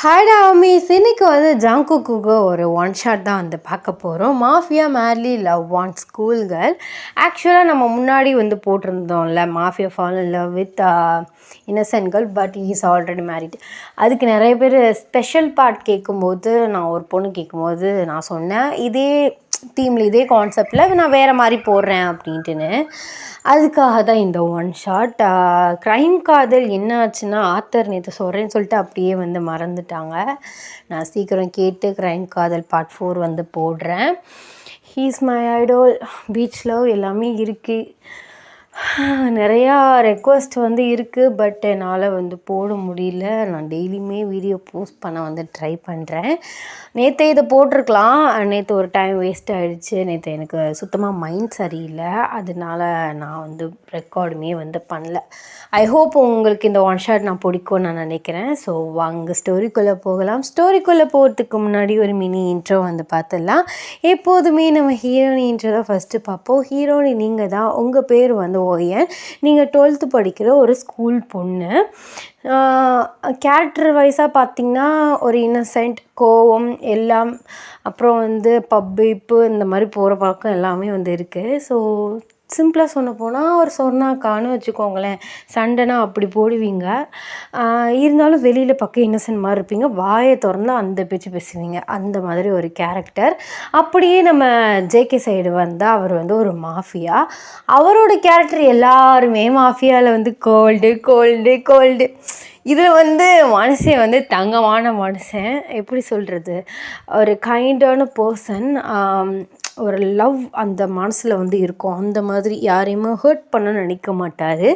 ஹாய்டா அமீஸ், இன்னைக்கு வந்து ஜங்குக்குக்கு ஒரு ஒன் ஷாட் தான் வந்து பார்க்க போகிறோம். Mafia merely love one school girl. ஆக்சுவலாக நம்ம முன்னாடி வந்து போட்டிருந்தோம்ல, mafia fall in love with innocent girl, but is already married. அதுக்கு நிறைய பேர் ஸ்பெஷல் பார்ட் கேட்கும்போது, நான் ஒரு பொண்ணு கேட்கும்போது நான் சொன்னேன், இதே தீமில் இதே கான்செப்டில் நான் வேறு மாதிரி போடுறேன் அப்படின்ட்டுன்னு. அதுக்காக தான் இந்த ஒன் ஷாட். க்ரைம் காதல் என்ன ஆச்சுன்னா, ஆத்தர் நேற்று சொல்கிறேன்னு சொல்லிட்டு அப்படியே வந்து மறந்துட்டாங்க. நான் சீக்கிரம் கேட்டு க்ரைம் காதல் பார்ட் 4 வந்து போடுறேன். He's my idol, beach love எல்லாமே இருக்குது. நிறையா ரெக்வஸ்ட் வந்து இருக்குது, பட் என்னால் வந்து போட முடியல. நான் டெய்லியுமே வீடியோ போஸ்ட் பண்ண வந்து ட்ரை பண்ணுறேன். நேற்று இதை போட்டிருக்கலாம், நேற்று ஒரு டைம் வேஸ்ட் ஆகிடுச்சு. நேற்று எனக்கு சுத்தமாக மைண்ட் சரியில்லை, அதனால நான் வந்து ரெக்கார்டுமே வந்து பண்ணல. ஐ ஹோப் உங்களுக்கு இந்த ஒன் ஷாட் நான் பிடிக்கும்னு நான் நினைக்கிறேன். ஸோ வாங்க ஸ்டோரிக்குள்ளே போகலாம். ஸ்டோரிக்குள்ளே போகிறதுக்கு முன்னாடி ஒரு மினி இன்ட்ரோ வந்து பார்த்துடலாம். எப்போதுமே நம்ம ஹீரோனி இன்ட்ரோ தான் ஃபஸ்ட்டு பார்ப்போம். ஹீரோனி நீங்கள் தான், உங்கள் பேர் வந்து ஓயன், நீங்கள் 12th படிக்கிற ஒரு ஸ்கூல் பொண்ணு. கேரக்டர் வைஸாக பார்த்திங்கன்னா ஒரு இன்னசென்ட், கோவம் எல்லாம், அப்புறம் வந்து பப்பு இப்பு இந்த மாதிரி போகிற பழக்கம் எல்லாமே வந்து இருக்குது. ஸோ சிம்பிளாக சொன்ன போனால் ஒரு சொர்ணாக்கான்னு வச்சுக்கோங்களேன். சண்டைனா அப்படி போடுவீங்க, இருந்தாலும் வெளியில் பக்கம் இன்னசென்ட் மாதிரி இருப்பீங்க, வாயை திறந்து அந்த பேச்சு பேசுவீங்க, அந்த மாதிரி ஒரு கேரக்டர். அப்படியே நம்ம ஜேகே சைடு வந்தால் அவர் வந்து ஒரு மாஃபியா. அவரோட கேரக்டர் எல்லாருமே மாஃபியாவில் வந்து கோல்டு கோல்டு கோல்டு. இதில் வந்து மனுஷன் வந்து தங்கமான மனுஷன், எப்படி சொல்கிறது, ஒரு கைண்டான பர்சன். ஒரு லவ் அந்த மனசில் வந்து இருக்கும். அந்த மாதிரி யாரையுமே ஹர்ட் பண்ண நினைக்க மாட்டார்.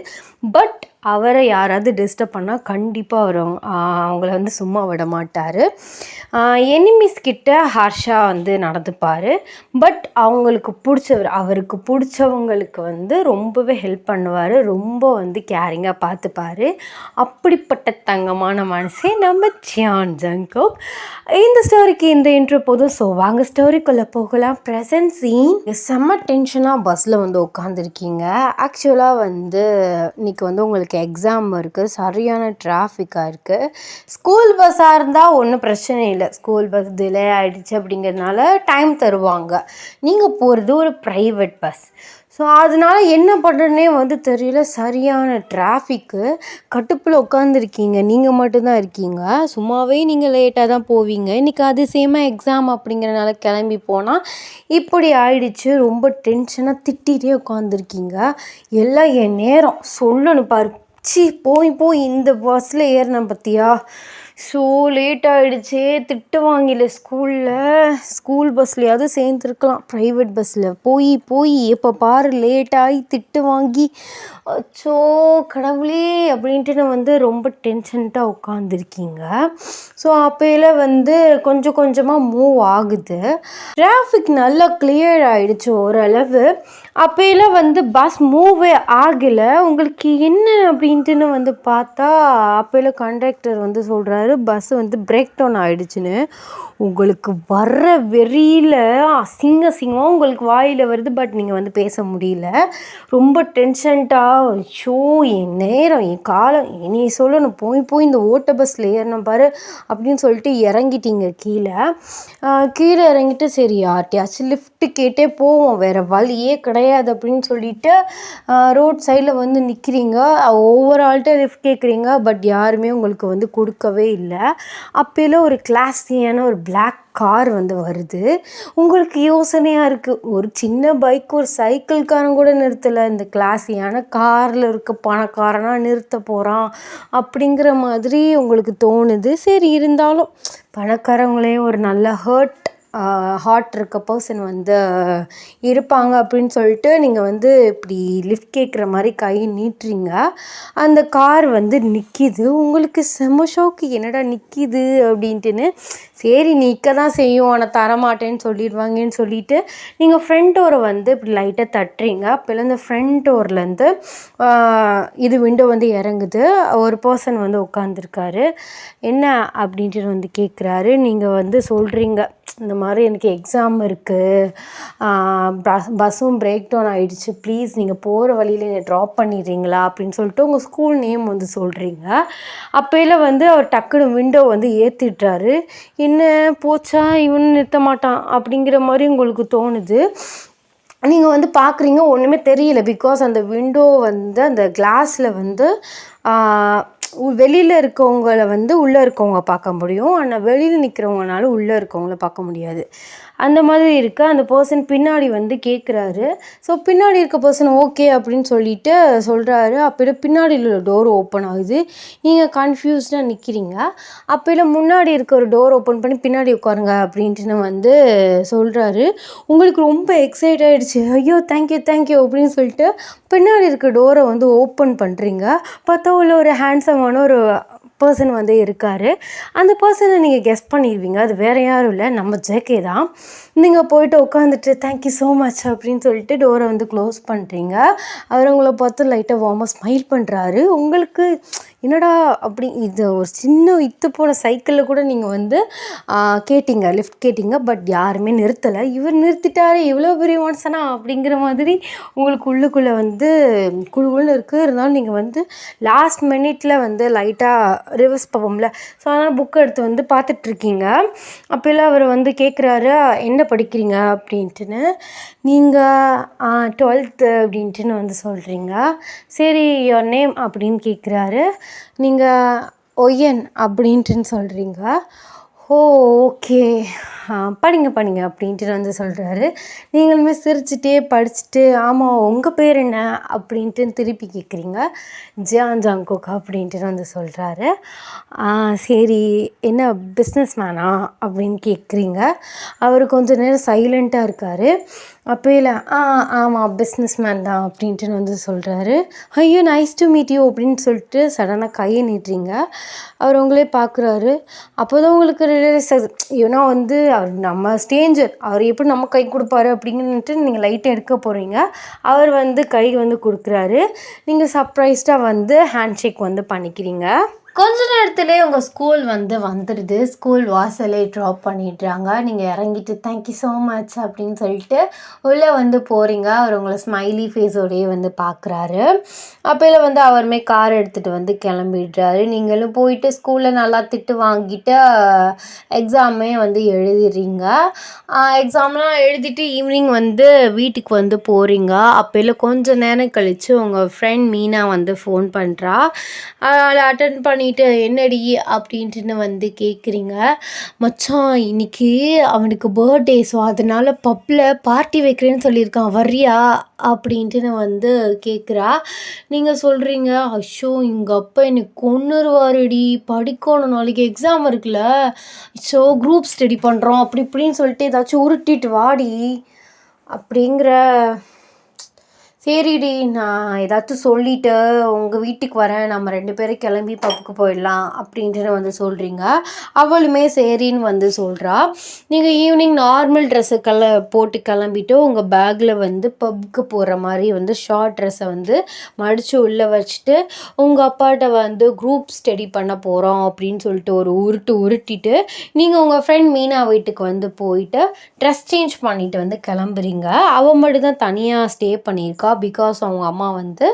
பட் அவரை யாராவது டிஸ்டர்ப் பண்ணால் கண்டிப்பாக அவர் அவங்கள வந்து சும்மா விட மாட்டார். எனிமீஸ் கிட்ட ஹார்ஷாக வந்து நடந்துப்பார். பட் அவருக்கு பிடிச்சவங்களுக்கு வந்து ரொம்பவே ஹெல்ப் பண்ணுவார். ரொம்ப வந்து கேரிங்காக பார்த்துப்பார். அப்படிப்பட்ட தங்கமான மனுஷன் நம்ம சியான் ஜங்குக். இந்த ஸ்டோரிக்கு இந்த இன்ட்ரோ போதும். ஸோ வாங்க ஸ்டோரிக்குள்ளே போகலாம். ப்ரெசன்ட் சீன், செம்ம டென்ஷனாக பஸ்ஸில் வந்து உட்காந்துருக்கீங்க. ஆக்சுவலாக வந்து இன்றைக்கி வந்து உங்களுக்கு எக்ஸாம் இருக்குது, சரியான டிராஃபிக்காக இருக்குது. ஸ்கூல் பஸ்ஸாக இருந்தால் ஒன்றும் பிரச்சனை இல்லை, ஸ்கூல் பஸ் டிலே ஆகிடுச்சு அப்படிங்கிறதுனால டைம் தருவாங்க. நீங்கள் போகிறது ஒரு ப்ரைவேட் பஸ். ஸோ அதனால் என்ன பண்ணுறதுனே வந்து தெரியல, சரியான டிராஃபிக்கு. கட்டுப்பில் உட்காந்துருக்கீங்க, நீங்கள் மட்டும்தான் இருக்கீங்க. சும்மாவே நீங்கள் லேட்டாக தான் போவீங்க, இன்றைக்கி அதிசயமாக எக்ஸாம் அப்படிங்கிறனால கிளம்பி போனால் இப்படி ஆயிடுச்சு. ரொம்ப டென்ஷனாக திட்டிகிட்டே உட்காந்துருக்கீங்க. எல்லாம் என் நேரம் சொல்லணும் பாரு, போய் இந்த பஸ்ஸில் ஏறினேன் பார்த்தியா, ஸோ லேட் ஆகிடுச்சே, திட்டு வாங்கல. ஸ்கூல் பஸ்லையாவது சேர்ந்துருக்கலாம், ப்ரைவேட் பஸ்ஸில் போய் எப்போ பாரு லேட்டாகி திட்டு வாங்கி, ஸோ கடவுளே அப்படின்ட்டு நான் வந்து ரொம்ப டென்ஷன்ட்டாக உட்காந்துருக்கீங்க. ஸோ அப்போலாம் வந்து கொஞ்சம் கொஞ்சமாக மூவ் ஆகுது. டிராஃபிக் நல்லா கிளியர் ஆகிடுச்சு ஓரளவு. அப்போலாம் வந்து பஸ் மூவே ஆகலை. உங்களுக்கு என்ன அப்படின்ட்டுன்னு வந்து பார்த்தா, அப்போலாம் கண்டக்டர் வந்து சொல்கிறாரு பஸ் வந்து பிரேக் டவுன் ஆகிடுச்சுன்னு. உங்களுக்கு வர்ற வெறியில் அசிங்கமாக உங்களுக்கு வாயில் வருது, பட் நீங்கள் வந்து பேச முடியல. ரொம்ப டென்ஷன்ட்டாக, ஷோ என் நேரம் என் காலம் நீ சொல்லணும், போய் இந்த ஓட்ட பஸ்ஸில் ஏறின பாரு அப்படின்னு சொல்லிட்டு இறங்கிட்டீங்க. கீழே இறங்கிட்டு சரி யார்ட்டையாச்சும் லிஃப்ட்டு கேட்டே போவோம், வேறு வழியே கிடையாது அப்படின்னு சொல்லிட்டு ரோட் சைடில் வந்து நிற்கிறீங்க. ஒவ்வொரு ஆள்கிட்ட லிஃப்ட் கேட்குறீங்க, பட் யாருமே உங்களுக்கு வந்து கொடுக்கவே இல்லை. அப்போலாம் ஒரு கிளாஸியான ஒரு பிளாக் கார் வந்து வருது. உங்களுக்கு யோசனையாக இருக்குது, ஒரு சின்ன பைக் ஒரு சைக்கிள்காரன் கூட நிறுத்தலை, இந்த கிளாஸியான காரில் இருக்க பணக்காரனாக நிறுத்த போகிறான் அப்படிங்கிற மாதிரி உங்களுக்கு தோணுது. சரி இருந்தாலும் பணக்காரங்களையும் ஒரு நல்ல ஹார்ட் இருக்க பர்சன் வந்து இருப்பாங்க அப்படின்னு சொல்லிட்டு நீங்கள் வந்து இப்படி லிஃப்ட் கேட்குற மாதிரி கை நீட்டுறீங்க. அந்த கார் வந்து நிற்கிது. உங்களுக்கு செம்ம ஷாக்கு, என்னடா நிற்கிது அப்படின்ட்டுன்னு. சரி நிற்க தான் செய்யும், ஆனால் தரமாட்டேன்னு சொல்லிடுவாங்கன்னு சொல்லிட்டு நீங்கள் ஃப்ரண்ட் டோரை வந்து இப்படி லைட்டாக தட்டுறீங்க. அப்போல்லாம் இந்த ஃப்ரண்ட் டோர்லேருந்து இது விண்டோ வந்து இறங்குது. ஒரு பர்சன் வந்து உட்காந்துருக்காரு. என்ன அப்படின்ட்டு வந்து கேட்குறாரு. நீங்கள் வந்து சொல்கிறீங்க, இந்த மாதிரி எனக்கு எக்ஸாம் இருக்குது, பஸ்ஸும் பிரேக் டவுன் ஆகிடுச்சு, ப்ளீஸ் நீங்கள் போகிற வழியில் என்னை ட்ராப் பண்ணிடுறீங்களா அப்படின்னு சொல்லிட்டு உங்கள் ஸ்கூல் நேம் வந்து சொல்கிறீங்க. அப்போயில் வந்து அவர் டக்குன்னு விண்டோ வந்து ஏற்றிடுறாரு. என்ன போச்சா இவன் நிறுத்த மாட்டான் அப்படிங்கிற மாதிரி உங்களுக்கு தோணுது. நீங்கள் வந்து பார்க்குறீங்க, ஒன்றுமே தெரியல. பிகாஸ் அந்த விண்டோ வந்து அந்த கிளாஸில் வந்து வெளியில் இருக்கவங்கள வந்து உள்ளே இருக்கவங்க பார்க்க முடியும், ஆனால் வெளியில் நிற்கிறவங்கனால உள்ளே இருக்கவங்கள பார்க்க முடியாது. அந்த மாதிரி இருக்குது. அந்த பர்சன் பின்னாடி வந்து கேட்குறாரு. ஸோ பின்னாடி இருக்க பர்சன் ஓகே அப்படின்னு சொல்லிட்டு சொல்கிறாரு. அப்போ பின்னாடி உள்ள டோர் ஓப்பன் ஆகுது. நீங்கள் கன்ஃபியூஸ்டாக நிற்கிறீங்க. அப்போ முன்னாடி இருக்க ஒரு டோர் ஓப்பன் பண்ணி பின்னாடி உட்காருங்க அப்படின்ட்டு வந்து சொல்கிறாரு. உங்களுக்கு ரொம்ப எக்ஸைட் ஆகிடுச்சு. ஐயோ தேங்க்யூ அப்படின்னு சொல்லிட்டு பின்னாடி இருக்க டோரை வந்து ஓப்பன் பண்ணுறீங்க. பார்த்தா உள்ள ஒரு ஹேண்ட்ஸமான ஒரு பர்சன் வந்து இருக்கார். அந்த பர்சனை நீங்கள் கெஸ் பண்ணிடுவீங்க. அது வேறு யாரும் இல்லை, நம்ம ஜேகே தான். நீங்கள் போய்ட்டு உட்காந்துட்டு தேங்க்யூ ஸோ மச் அப்படின்னு சொல்லிட்டு டோரை வந்து க்ளோஸ் பண்ணுறீங்க. அவர் உங்களை பார்த்து லைட்டாக வார்மாக ஸ்மைல் பண்ணுறாரு. உங்களுக்கு என்னடா அப்படி இது ஒரு சின்ன இத்து போன சைக்கிளில் கூட நீங்கள் வந்து கேட்டிங்க, லிஃப்ட் கேட்டிங்க, பட் யாருமே நிறுத்தலை. இவர் நிறுத்திட்டாரு, இவ்வளோ பெரிய மனுஷனா அப்படிங்கிற மாதிரி உங்களுக்கு உள்ளுக்குள்ளே வந்து குழுக்குள்ளே இருக்குது. இருந்தாலும் நீங்கள் வந்து லாஸ்ட் மினிட்ல வந்து லைட்டாக ரிவர்ஸ் பார்ப்போம்ல, ஸோ அதனால் புக் எடுத்து வந்து பார்த்துட்ருக்கீங்க. அப்போல்லாம் அவர் வந்து கேட்குறாரு, என்ன படிக்கிறீங்க அப்படின்ட்டுன்னு. நீங்கள் 12th அப்படின்ட்டுன்னு வந்து சொல்கிறீங்க. சரி யுவர் நேம் அப்படின்னு கேட்குறாரு. நீங்கள் ஒய்யன் அப்படின்ட்டுன்னு சொல்கிறீங்க. ஓ ஓகே, படிங்க அப்படின்ட்டு வந்து சொல்கிறாரு. நீங்களுமே சிரிச்சுட்டே படிச்சுட்டு ஆமாம் உங்கள் பேர் என்ன அப்படின்ட்டு திருப்பி கேட்குறீங்க. ஜியான் ஜாங்கோக் அப்படின்ட்டு வந்து சொல்கிறாரு. சரி என்ன பிஸ்னஸ் மேனா அப்படின்னு கேட்குறீங்க. அவர் கொஞ்சம் நேரம் சைலண்ட்டாக இருக்கார். அப்போயில் ஆமாம் பிஸ்னஸ் மேன் தான் அப்படின்ட்டு வந்து சொல்கிறாரு. ஐயோ நைஸ் டு மீட் யூ அப்படின்னு சொல்லிட்டு சடனாக கையை நீட்டுறீங்க. அவர் உங்களே பார்க்குறாரு. அப்போ தான் உங்களுக்கு ரியலைஸ் ஆகுது, ஏன்னா வந்து அவர் நம்ம ஸ்ட்ரேஞ்சர், அவர் எப்படி நம்ம கை கொடுப்பாரு அப்படின்ட்டு நீங்கள் லைட்டை எடுக்க போகிறீங்க. அவர் வந்து கை வந்து கொடுக்குறாரு. நீங்கள் சர்ப்ரைஸ்டாக வந்து ஹேண்ட் ஷேக் வந்து பண்ணிக்கிறீங்க. கொஞ்ச நேரத்துலேயே உங்கள் ஸ்கூல் வந்து வந்துடுது. ஸ்கூல் வாசலே ட்ராப் பண்ணிடுறாங்க. நீங்கள் இறங்கிட்டு தேங்க்யூ ஸோ மச் அப்படின்னு சொல்லிட்டு உள்ளே வந்து போகிறீங்க. அவர் உங்களை ஸ்மைலி ஃபேஸோடையே வந்து பார்க்குறாரு. அப்போல வந்து அவருமே கார் எடுத்துகிட்டு வந்து கிளம்பிடுறாரு. நீங்களும் போயிட்டு ஸ்கூலில் நல்லா திட்டு வாங்கிட்டு எக்ஸாமே வந்து எழுதிடுறீங்க. எக்ஸாம்லாம் எழுதிட்டு ஈவினிங் வந்து வீட்டுக்கு வந்து போகிறீங்க. அப்போல கொஞ்சம் நேரம் கழித்து உங்கள் ஃப்ரெண்ட் மீனா வந்து ஃபோன் பண்ணுறா. அதை அட்டன் பண்ணிவிட்டு என்னடி அப்படின்ட்டுன்னு வந்து கேட்குறீங்க. மச்சான் இன்னைக்கு அவனுக்கு பர்த்டே, ஸோ அதனால் பப்பில் பார்ட்டி வைக்கிறேன்னு சொல்லியிருக்கான், வர்றியா அப்படின்ட்டுன்னு வந்து கேட்குறா. நீங்கள் சொல்கிறீங்க, ஐயோ எங்கள் அப்பா எனக்கு கொன்னுருவாருடி, படிக்கணும், நாளைக்கு எக்ஸாம் இருக்குல்ல, ஸோ குரூப் ஸ்டடி பண்ணுறோம் அப்படி இப்படின்னு சொல்லிட்டு ஏதாச்சும் உருட்டிட்டு வாடி அப்படிங்கிற. சரிடி நான் ஏதாச்சும் சொல்லிவிட்டு உங்கள் வீட்டுக்கு வரேன், நம்ம 2 பேரும் கிளம்பி பப்புக்கு போயிடலாம் அப்படின்ட்டு வந்து சொல்கிறீங்க. அவளுமே சரின்னு வந்து சொல்கிறா. நீங்கள் ஈவினிங் நார்மல் ட்ரெஸ்ஸை போட்டு கிளம்பிட்டு உங்கள் பேக்கில் வந்து பப்புக்கு போகிற மாதிரி வந்து ஷார்ட் ட்ரெஸ்ஸை வந்து மடித்து உள்ளே வச்சுட்டு உங்கள் அப்பாட்ட வந்து குரூப் ஸ்டடி பண்ண போகிறோம் அப்படின்னு சொல்லிட்டு ஒரு உருட்டிட்டு நீங்கள் உங்கள் ஃப்ரெண்ட் மீனா வீட்டுக்கு வந்து போயிட்டு ட்ரெஸ் சேஞ்ச் பண்ணிவிட்டு வந்து கிளம்புறீங்க. அவள் மட்டும் தான் தனியாக ஸ்டே பண்ணியிருக்கா. பிகாஸ் அவங்க அம்மா வந்து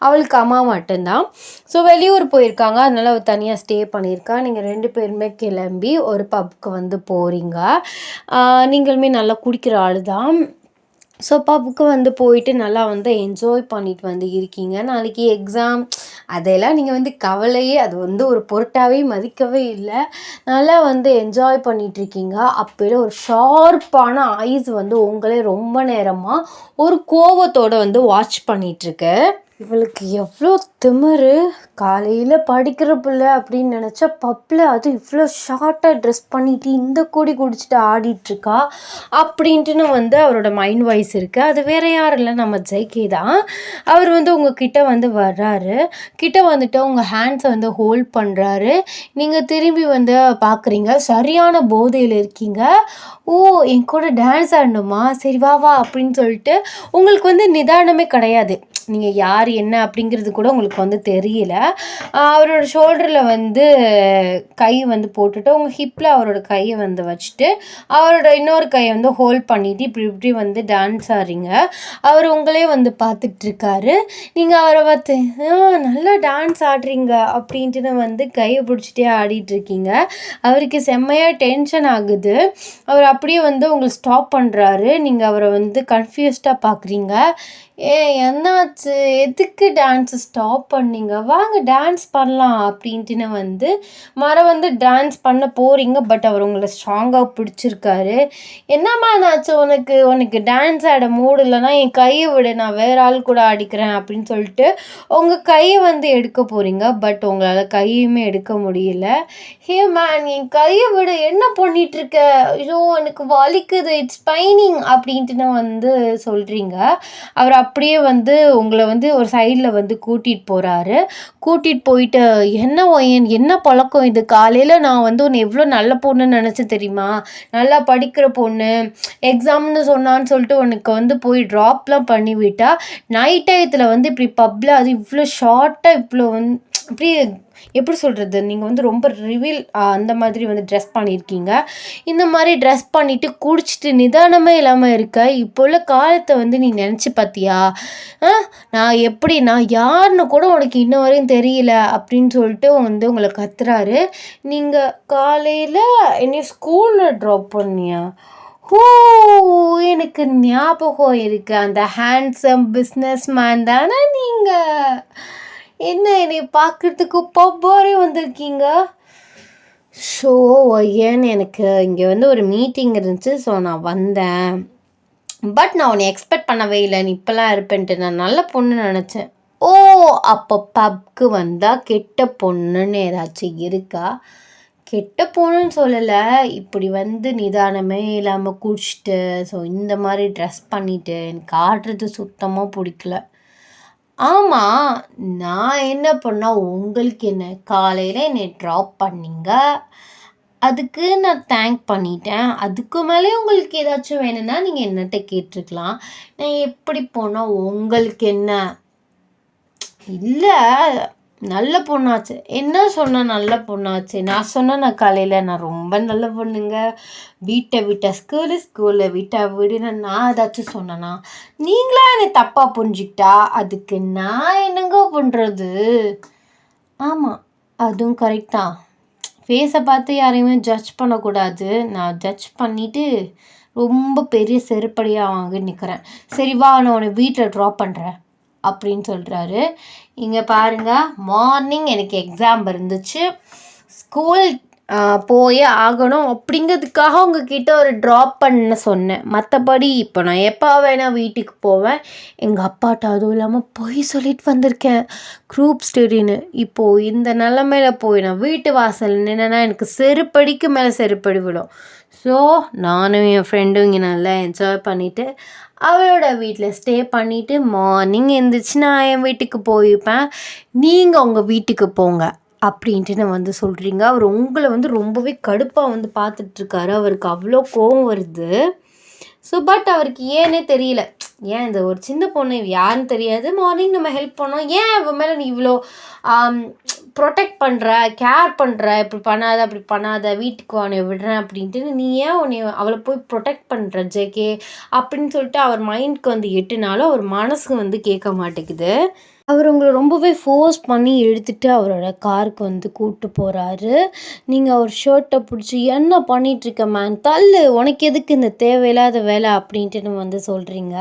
அவளுக்கு அம்மா மட்டும்தான், ஸோ வெளியூர் போயிருக்காங்க, அதனால் அவள் தனியாக ஸ்டே பண்ணியிருக்கா. நீங்கள் 2 பேருமே கிளம்பி ஒரு பப்புக்கு வந்து போகிறீங்க. நீங்களுமே நல்லா குடிக்கிற ஆள் தான். ஸோ பப்புக்கு வந்து போயிட்டு நல்லா வந்து என்ஜாய் பண்ணிட்டு வந்து இருக்கீங்க. நாளைக்கு எக்ஸாம் அதெல்லாம் நீங்கள் வந்து கவலையே, அது வந்து ஒரு பொருட்டாகவே மதிக்கவே இல்லை. நல்லா வந்து என்ஜாய் பண்ணிகிட்ருக்கீங்க. அப்போ ஒரு ஷார்ப்பான ஐஸ் வந்து உங்களே ரொம்ப நேரமாக ஒரு கோவத்தோடு வந்து வாட்ச் பண்ணிகிட்ருக்கு. இவளுக்கு எவ்வளோ திமிரு, காலையில் படிக்கிற பிள்ளை அப்படின்னு நினச்சா பப்பில் அது இவ்வளோ ஷார்ட்டாக ட்ரெஸ் பண்ணிட்டு இந்த கூடி குடிச்சிட்டு ஆடிட்டுருக்கா அப்படின்ட்டுன்னு வந்து அவரோட மைண்ட் வாய்ஸ் இருக்குது. அது வேறு யாரும் இல்லை, நம்ம ஜெய்கே தான். அவர் வந்து உங்கள் கிட்டே வந்து வர்றாரு. கிட்டே வந்துட்டு உங்கள் ஹேண்ட்ஸை வந்து ஹோல்ட் பண்ணுறாரு. நீங்கள் திரும்பி வந்து பார்க்குறீங்க, சரியான போதையில் இருக்கீங்க. ஓ என் கூட டான்ஸ் ஆடணுமா, சரி வா வா அப்படின்னு சொல்லிட்டு உங்களுக்கு வந்து நிதானமே கிடையாது. நீங்கள் யார் யார் என்ன அப்படிங்கிறது கூட உங்களுக்கு வந்து தெரியல. அவரோட ஷோல்டரில் வந்து கை வந்து போட்டுட்டு உங்கள் ஹிப்பில் அவரோட கையை வந்து வச்சுட்டு அவரோட இன்னொரு கையை வந்து ஹோல்ட் பண்ணிவிட்டு இப்படி இப்படி வந்து டான்ஸ் ஆடுறீங்க. அவர் உங்களே வந்து பார்த்துட்ருக்காரு. நீங்கள் அவரை பார்த்து நல்லா டான்ஸ் ஆடுறீங்க அப்படின்ட்டு வந்து கையை பிடிச்சிட்டே ஆடிட்டுருக்கீங்க. அவருக்கு செம்மையாக டென்ஷன் ஆகுது. அவர் அப்படியே வந்து உங்களை ஸ்டாப் பண்ணுறாரு. நீங்கள் அவரை வந்து கன்ஃபியூஸ்டாக பார்க்குறீங்க. என்னாச்சு, எதுக்கு டான்ஸை ஸ்டாப் பண்ணீங்க, வாங்க டான்ஸ் பண்ணலாம் அப்படின்ட்டுன்னு வந்து வந்து டான்ஸ் பண்ண போகிறீங்க. பட் அவர் உங்களை ஸ்ட்ராங்காக பிடிச்சிருக்காரு. என்னம்மா என்னாச்சு, உனக்கு டான்ஸ் ஆட மூடு இல்லைன்னா என் கையை விட, நான் வேற ஆள் கூட ஆடிக்கிறேன் அப்படின்னு சொல்லிட்டு உங்கள் கையை வந்து எடுக்க போகிறீங்க. பட் உங்களால் கையுமே எடுக்க முடியல. ஹே மேன், என் கையை விட, என்ன பண்ணிகிட்ருக்க, ஐயோ எனக்கு வலிக்குது, இட்ஸ் பைனிங் அப்படின்ட்டுன்னு வந்து சொல்கிறீங்க. அவர் அப்படியே வந்து உங்களை வந்து ஒரு சைடில் வந்து கூட்டிகிட்டு போகிறாரு. கூட்டிகிட்டு போயிட்டு, என்ன பழக்கம் இது, காலையில் நான் வந்து உன்னை எவ்வளோ நல்ல பொண்ணுன்னு நினச்சி தெரியுமா, நல்லா படிக்கிற பொண்ணு, எக்ஸாம்னு சொன்னான்னு சொல்லிட்டு உனக்கு வந்து போய் ட்ராப்லாம் பண்ணிவிட்டா, நைட் டயத்தில் வந்து இப்படி பப்பில் அது இவ்வளோ ஷார்ட்டாக இவ்வளோ வந்து இப்படி எப்படி சொல்கிறது, நீங்கள் வந்து ரொம்ப ரிவீல் அந்த மாதிரி வந்து ட்ரெஸ் பண்ணியிருக்கீங்க. இந்த மாதிரி ட்ரெஸ் பண்ணிவிட்டு குடிச்சிட்டு நிதானமே இல்லாமல் இருக்க. இப்போ உள்ள காலத்தை வந்து நீ நினச்சி பார்த்தியா, நான் யாருன்னு கூட உனக்கு இன்ன வரையும் தெரியல அப்படின்னு சொல்லிட்டு வந்து உங்களை கத்துறாரு. நீங்கள் காலையில் என்னை ஸ்கூலில் ட்ராப் பண்ணியா, ஓ எனக்கு ஞாபகம் இருக்குது, அந்த ஹேண்ட்ஸம் பிஸ்னஸ் மேன் தானே நீங்கள், என்ன என்னை பார்க்குறதுக்கு பப்பாரே வந்திருக்கீங்க. ஸோ ஏன்னு எனக்கு இங்கே வந்து ஒரு மீட்டிங் இருந்துச்சு, ஸோ நான் வந்தேன். பட் நான் உன்னை எக்ஸ்பெக்ட் பண்ணவே இல்லை, நீ இப்போலாம் இருப்பேன்ட்டு. நான் நல்ல பொண்ணு நினச்சேன். ஓ, அப்போ பப்க்கு வந்தால் கெட்ட பொண்ணுன்னு ஏதாச்சும் இருக்கா? கெட்ட பொண்ணுன்னு சொல்லலை, இப்படி வந்து நிதானமே இல்லாமல் குடிச்சிட்டு ஸோ இந்த மாதிரி ட்ரெஸ் பண்ணிவிட்டு எனக்கு ஆடுறது சுத்தமாக பிடிக்கல. ஆமாம், நான் என்ன பண்ணால் உங்களுக்கு என்ன, காலையில் என்னை ட்ராப் பண்ணிங்க, அதுக்கு நான் தேங்க் பண்ணிட்டேன். அதுக்கு மேலே உங்களுக்கு ஏதாச்சும் வேணும்னா நீங்கள் என்னட்ட கேட்டிருக்கலாம். நான் எப்படி போனால் உங்களுக்கு என்ன, இல்லை நல்ல பொண்ணாச்சு, என்ன சொன்ன நல்ல பொண்ணாச்சு, நான் சொன்னேன் நான் காலையில் நான் ரொம்ப நல்ல பொண்ணுங்க, வீட்டை விட்ட ஸ்கூலில் விட்டா வீடுன்னு நான் ஏதாச்சும் சொன்னேன்னா நீங்களா என்னை தப்பாக புரிஞ்சுக்கிட்டா அதுக்கு நான் என்னங்க பண்ணுறது. ஆமாம், அதுவும் கரெக்ட் தான். ஃபேஸை பார்த்து யாரையுமே ஜட்ஜ் பண்ணக்கூடாது. நான் ஜட்ஜ் பண்ணிவிட்டு ரொம்ப பெரிய செருப்படியாக வாங்கி நிற்கிறேன். சரி வா, நான் உன்னை வீட்டில் ட்ராப் பண்ணுறேன் அப்படின்னு சொல்கிறாரு. இங்கே பாருங்கள், மார்னிங் எனக்கு எக்ஸாம் இருந்துச்சு, ஸ்கூல் போயே ஆகணும் அப்படிங்கிறதுக்காக உங்ககிட்ட ஒரு ட்ராப் பண்ண சொன்னேன். மற்றபடி இப்போ நான் எப்போ வேணால் வீட்டுக்கு போவேன். எங்கள் அப்பாட்ட அதுவும் இல்லாமல் பொய் சொல்லிட்டு வந்திருக்கேன், குரூப் ஸ்டடின்னு. இப்போது இந்த நிலமையில போய் நான் வீட்டு வாசல் நின்னா எனக்கு செருப்படிக்கு மேலே செருப்படி விடும். ஸோ நானும் என் ஃப்ரெண்டும் இங்கே நல்லா என்ஜாய் பண்ணிவிட்டு அவளோட வீட்டில் ஸ்டே பண்ணிவிட்டு மார்னிங் எழுந்திரிச்சு நான் என் வீட்டுக்கு போயிருப்பேன். நீங்கள் உங்கள் வீட்டுக்கு போங்க அப்படின்ட்டு நான் வந்து சொல்கிறீங்க. அவர் உங்களை வந்து ரொம்பவே கடுப்பாக வந்து பார்த்துட்ருக்காரு. அவருக்கு அவ்வளோ கோவம் வருது. ஸோ பட் அவருக்கு ஏன்னே தெரியல, ஏன் இந்த ஒரு சின்ன பொண்ணு யாருன்னு தெரியாது, மார்னிங் நம்ம ஹெல்ப் பண்ணோம், ஏன் அவன் மேலே நீ இவ்வளோ ப்ரொடெக்ட் பண்ணுற, கேர் பண்ணுற, இப்படி பண்ணாத அப்படி பண்ணாத, வீட்டுக்கு உன்னை விடுறேன் அப்படின்ட்டு நீ ஏன் அவளை போய் ப்ரொடெக்ட் பண்ணுற ஜேகே அப்படின்னு சொல்லிட்டு அவர் மைண்டுக்கு வந்து எட்டுனாலும் அவர் மனசு வந்து கேட்க மாட்டேங்குது. அவர் உங்களை ரொம்பவே ஃபோர்ஸ் பண்ணி எடுத்துகிட்டு அவரோட காருக்கு வந்து கூப்பிட்டு போகிறாரு. நீங்கள் அவர் ஷர்ட்டை பிடிச்சி என்ன பண்ணிகிட்ருக்க மேன், தள்ளு, உனக்கு எதுக்கு இந்த தேவையில்லாத வேலை அப்படின்ட்டு வந்து சொல்கிறீங்க.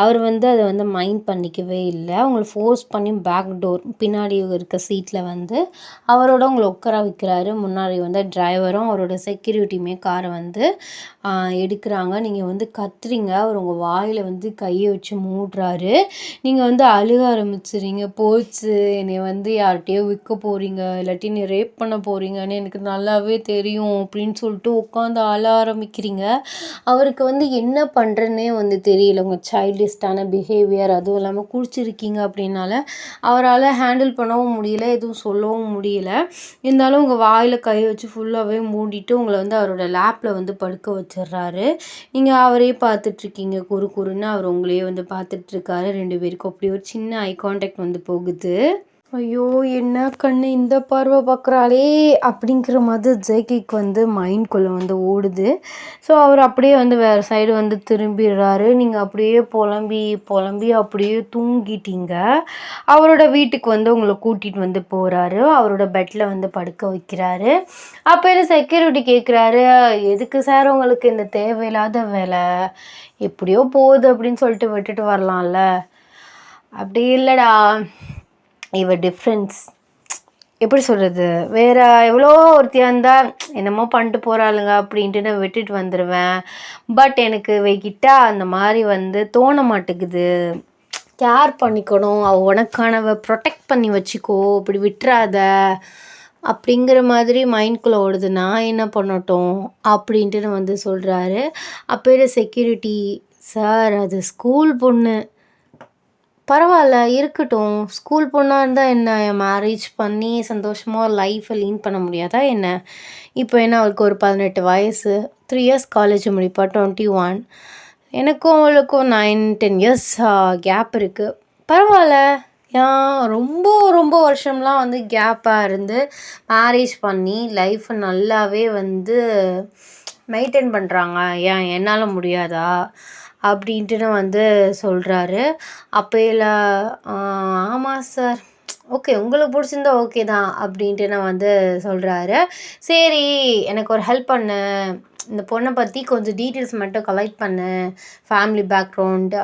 அவர் வந்து அதை வந்து மைண்ட் பண்ணிக்கவே இல்லை. அவங்களை ஃபோர்ஸ் பண்ணி பேக் டோர் பின்னாடி இருக்க சீட்டில் வந்து அவரோட உங்களை உட்கார வைக்கிறாரு. முன்னாடி வந்து டிரைவரும் அவரோட செக்யூரிட்டியுமே காரை வந்து எடுக்கிறாங்க. நீங்கள் வந்து கத்துறீங்க. அவர் உங்கள் வாயில் வந்து கையை வச்சு மூடுறாரு. நீங்கள் வந்து அழுக ஆரம்பிச்சு, போச்சு, என்னை வந்து யார்கிட்டயோ விற்க போகிறீங்க, இல்லாட்டி நீ ரேப் பண்ண போகிறீங்கன்னு எனக்கு நல்லாவே தெரியும் அப்படின்னு சொல்லிட்டு உட்காந்து அழ ஆரம்பிக்கிறீங்க. அவருக்கு வந்து என்ன பண்ணுறன்னே வந்து தெரியல. உங்கள் சைல்டிஷ்டான பிஹேவியர், அதுவும் இல்லாமல் குடிச்சிருக்கீங்க அப்படின்னால அவரால் ஹேண்டில் பண்ணவும் முடியல, எதுவும் சொல்லவும் முடியல. இருந்தாலும் உங்கள் வாயில் கை வச்சு ஃபுல்லாகவே மூடிட்டு உங்களை வந்து அவரோட லேப்பில் வந்து படுக்க வச்சிடுறாரு. நீங்கள் அவரே பார்த்துட்ருக்கீங்க, குறுன்னு அவர் உங்களையே வந்து பார்த்துட்ருக்காரு. 2 பேருக்கும் அப்படி ஒரு சின்ன ஐ கான்டாக்ட் எஃபெக்ட் வந்து போகுது. ஐயோ! என்ன கண்ணு இந்த பார்வை பார்க்குறாளே! அப்படிங்கிற மாதிரி ஜேகேக்கு வந்து மைண்ட்குள்ளே வந்து ஓடுது. ஸோ அவர் அப்படியே வந்து வேறு சைடு வந்து திரும்பிடுறாரு. நீங்கள் அப்படியே புலம்பி புலம்பி அப்படியே தூங்கிட்டீங்க. அவரோட வீட்டுக்கு வந்து உங்களை கூட்டிகிட்டு வந்து போகிறாரு. அவரோட பெட்டில் வந்து படுக்க வைக்கிறாரு. அப்போ என்ன செக்யூரிட்டி கேட்குறாரு, எதுக்கு சார் உங்களுக்கு இந்த தேவையில்லாத வேலை? எப்படியோ போகுது அப்படின்னு சொல்லிட்டு விட்டுட்டு வரலாம்ல. அப்படி இல்லைடா, இவ டிஃப்ரென்ஸ் எப்படி சொல்கிறது, வேறு எவ்வளோ ஒருத்தியாக இருந்தால் என்னமோ பண்ணிட்டு போகிறாளுங்க அப்படின்ட்டு நான் விட்டுட்டு வந்துடுவேன். பட் எனக்கு இவகிட்ட அந்த மாதிரி வந்து தோண மாட்டேங்குது. கேர் பண்ணிக்கணும், அவள் உனக்கானவ ப்ரொடெக்ட் பண்ணி வச்சுக்கோ, இப்படி விட்டுறாத அப்படிங்கிற மாதிரி மைண்ட்குள்ளே ஓடுது. நான் என்ன பண்ணட்டும் அப்படின்ட்டு நான் வந்து சொல்கிறாரு. அப்போ செக்யூரிட்டி, சார் அது ஸ்கூல் பொண்ணு, பரவாயில்ல இருக்கட்டும், ஸ்கூல் பொண்ணாக இருந்தால் என்ன, மேரேஜ் பண்ணி சந்தோஷமாக லைஃப்பை லீட் பண்ண முடியாதா என்ன? இப்போ என்ன அவளுக்கு ஒரு 18 வயசு, 3 இயர்ஸ் காலேஜ் முடிப்பா, 21. எனக்கும் அவளுக்கும் 9-10 இயர்ஸ் கேப் இருக்குது. பரவாயில்ல, ஏன் ரொம்ப ரொம்ப வருஷம்லாம் வந்து கேப்பாக இருந்து மேரேஜ் பண்ணி லைஃப்பை நல்லாவே வந்து மெயின்டைன் பண்ணுறாங்க, ஏன் என்னால் முடியாதா அப்படின்ட்டு வந்து சொல்கிறாரு. அப்போல ஆமாம் சார், ஓகே உங்களுக்கு பிடிச்சிருந்தா ஓகே தான் அப்படின்ட்டு நான் வந்து சொல்கிறாரு. சரி எனக்கு ஒரு ஹெல்ப் பண்ணு, இந்த பொண்ணை பற்றி கொஞ்சம் டீட்டெயில்ஸ் மட்டும் கலெக்ட் பண்ணு, ஃபேமிலி பேக்ரவுண்ட்,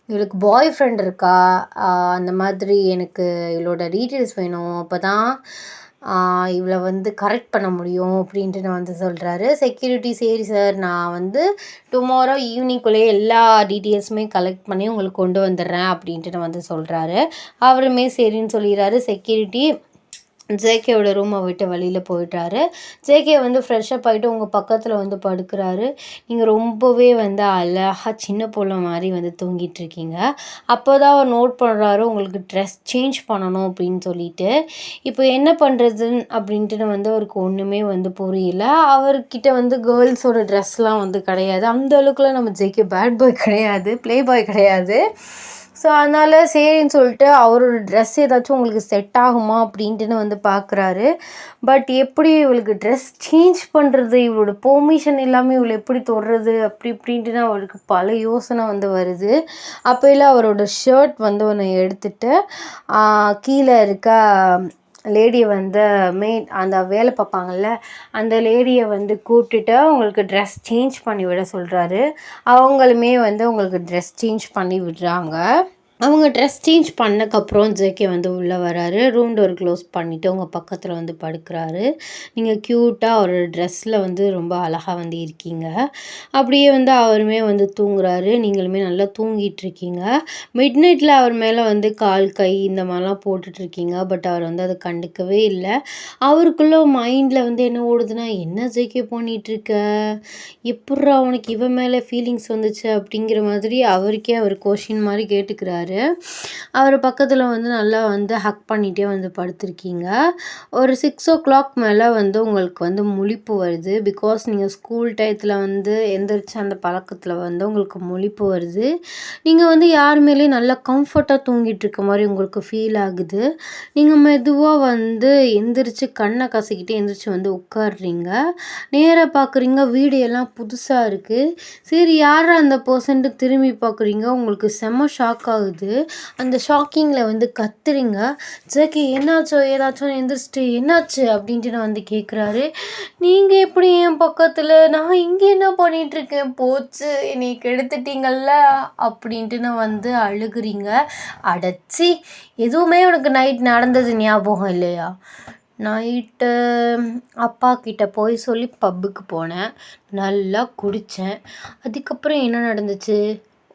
இவளுக்கு பாய் ஃப்ரெண்ட் இருக்கா, அந்த மாதிரி எனக்கு இவளோட டீட்டெயில்ஸ் வேணும், அப்போ தான் இவளை வந்து கரெக்ட் பண்ண முடியும் அப்படின்ட்டு நான் வந்து சொல்கிறாரு. செக்யூரிட்டி, சரி சார் நான் வந்து டுமாரோ ஈவினிங்குள்ளேயே எல்லா டீட்டெயில்ஸுமே கலெக்ட் பண்ணி உங்களுக்கு கொண்டு வந்துடுறேன் அப்படின்ட்டு நான் வந்து சொல்கிறாரு. அவருமே சரின்னு சொல்லிடுறாரு. செக்யூரிட்டி ஜேகேவோட ரூமை விட்டு வெளியில் போயிட்டாரு. ஜேகே வந்து ஃப்ரெஷ்ஷப் ஆகிட்டு உங்கள் பக்கத்தில் வந்து படுக்கிறாரு. நீங்கள் ரொம்பவே வந்து அழகாக சின்ன பொண்ணு மாதிரி வந்து தூங்கிட்டுருக்கீங்க. அப்போ தான் அவர் நோட் பண்ணுறாரு, உங்களுக்கு ட்ரெஸ் சேஞ்ச் பண்ணணும் அப்படின்னு சொல்லிட்டு. இப்போ என்ன பண்ணுறதுன்னு அப்படின்ட்டு வந்து அவருக்கு ஒன்றுமே வந்து புரியல. அவர்கிட்ட வந்து கேர்ள்ஸோட ட்ரெஸ்லாம் வந்து கிடையாது. அந்த அளவுக்குலாம் நம்ம ஜேகே பேட் பாய் கிடையாது, ப்ளே பாய் கிடையாது. ஸோ அதனால் சரின்னு சொல்லிட்டு அவரோட ட்ரெஸ் ஏதாச்சும் உங்களுக்கு செட் ஆகுமா அப்படின்ட்டுன்னு வந்து பார்க்குறாரு. பட் எப்படி இவளுக்கு ட்ரெஸ் சேஞ்ச் பண்ணுறது, இவளோட பெர்மிஷன் இல்லாமல் இவளை எப்படி தொடுறது அப்படி இப்படின்ட்டுன்னு அவருக்கு பல யோசனை வந்து வருது. அப்போல அவரோட ஷர்ட் வந்து ஒன்று எடுத்துகிட்டு கீழே இருக்க லேடியை வந்து அந்த வேலை பார்ப்பாங்கள்ல, அந்த லேடியை வந்து கூப்பிட்டுட்டு உங்களுக்கு ட்ரெஸ் சேஞ்ச் பண்ணி விட சொல்கிறாரு. அவங்களுமே வந்து உங்களுக்கு ட்ரெஸ் சேஞ்ச் பண்ணி விடுறாங்க. அவங்க ட்ரெஸ் சேஞ்ச் பண்ணக்கப்புறம் ஜேகே வந்து உள்ளே வராரு. ரூம் டோர் க்ளோஸ் பண்ணிவிட்டு உங்கள் பக்கத்தில் வந்து படுக்கிறாரு. நீங்கள் க்யூட்டாக ஒரு ட்ரெஸ்ஸில் வந்து ரொம்ப அழகாக வந்து இருக்கீங்க. அப்படியே வந்து அவருமே வந்து தூங்குறாரு. நீங்களுமே நல்லா தூங்கிட்டுருக்கீங்க. மிட் நைட்டில் அவர் மேலே வந்து கால் கை இந்த மாதிரிலாம் போட்டுட்ருக்கீங்க. பட் அவர் வந்து அதை கண்டுக்கவே இல்லை. அவருக்குள்ளே மைண்டில் வந்து என்ன ஓடுதுன்னா, என்ன ஜேகே பண்ணிகிட்ருக்க, எப்புட்றா அவனுக்கு இவன் மேலே ஃபீலிங்ஸ் வந்துச்சு அப்படிங்கிற மாதிரி அவருக்கே அவர் கொஷின் மாதிரி கேட்டுக்கிறாரு. அவர் பக்கத்தில் வந்து நல்லா வந்து ஹக் பண்ணிகிட்டே வந்து படுத்திருக்கீங்க. ஒரு 6 o'clock மேலே வந்து உங்களுக்கு வந்து முழிப்பு வருது. பிகாஸ் நீங்கள் ஸ்கூல் டயத்தில் வந்து எந்திரிச்சு அந்த பழக்கத்தில் வந்து உங்களுக்கு முழிப்பு வருது. நீங்கள் வந்து யார் மேலேயும் நல்லா கம்ஃபர்ட்டாக தூங்கிட்டு இருக்க மாதிரி உங்களுக்கு ஃபீல் ஆகுது. நீங்கள் மெதுவாக வந்து எந்திரிச்சு கண்ணை கசக்கிட்டு எந்திரிச்சு வந்து உட்காடுறீங்க. நேராக பார்க்குறீங்க, வீடு எல்லாம் புதுசாக இருக்குது. சரி யாரா அந்த பர்சன்ட்டு திரும்பி பார்க்குறீங்க, உங்களுக்கு செம்ம ஷாக் ஆகுது. அந்த ஷாக்கிங்கில் வந்து கத்துறீங்க. ஜேகே என்னாச்சோ ஏதாச்சும் எந்திரிச்சிட்டு என்னாச்சு அப்படின்ட்டு நான் வந்து கேட்குறாரு. நீங்கள் எப்படி என் பக்கத்தில், நான் இங்கே என்ன பண்ணிகிட்ருக்கேன், போச்சு என்னை கெடுத்துட்டீங்கள்ல அப்படின்ட்டு நான் வந்து அழுகுறீங்க. அடச்சி, எதுவுமே உனக்கு நைட் நடந்தது ஞாபகம் இல்லையா? நைட்டு அப்பா கிட்ட போய் சொல்லி பப்புக்கு போனேன், நல்லா குடித்தேன். அதுக்கப்புறம் என்ன நடந்துச்சு?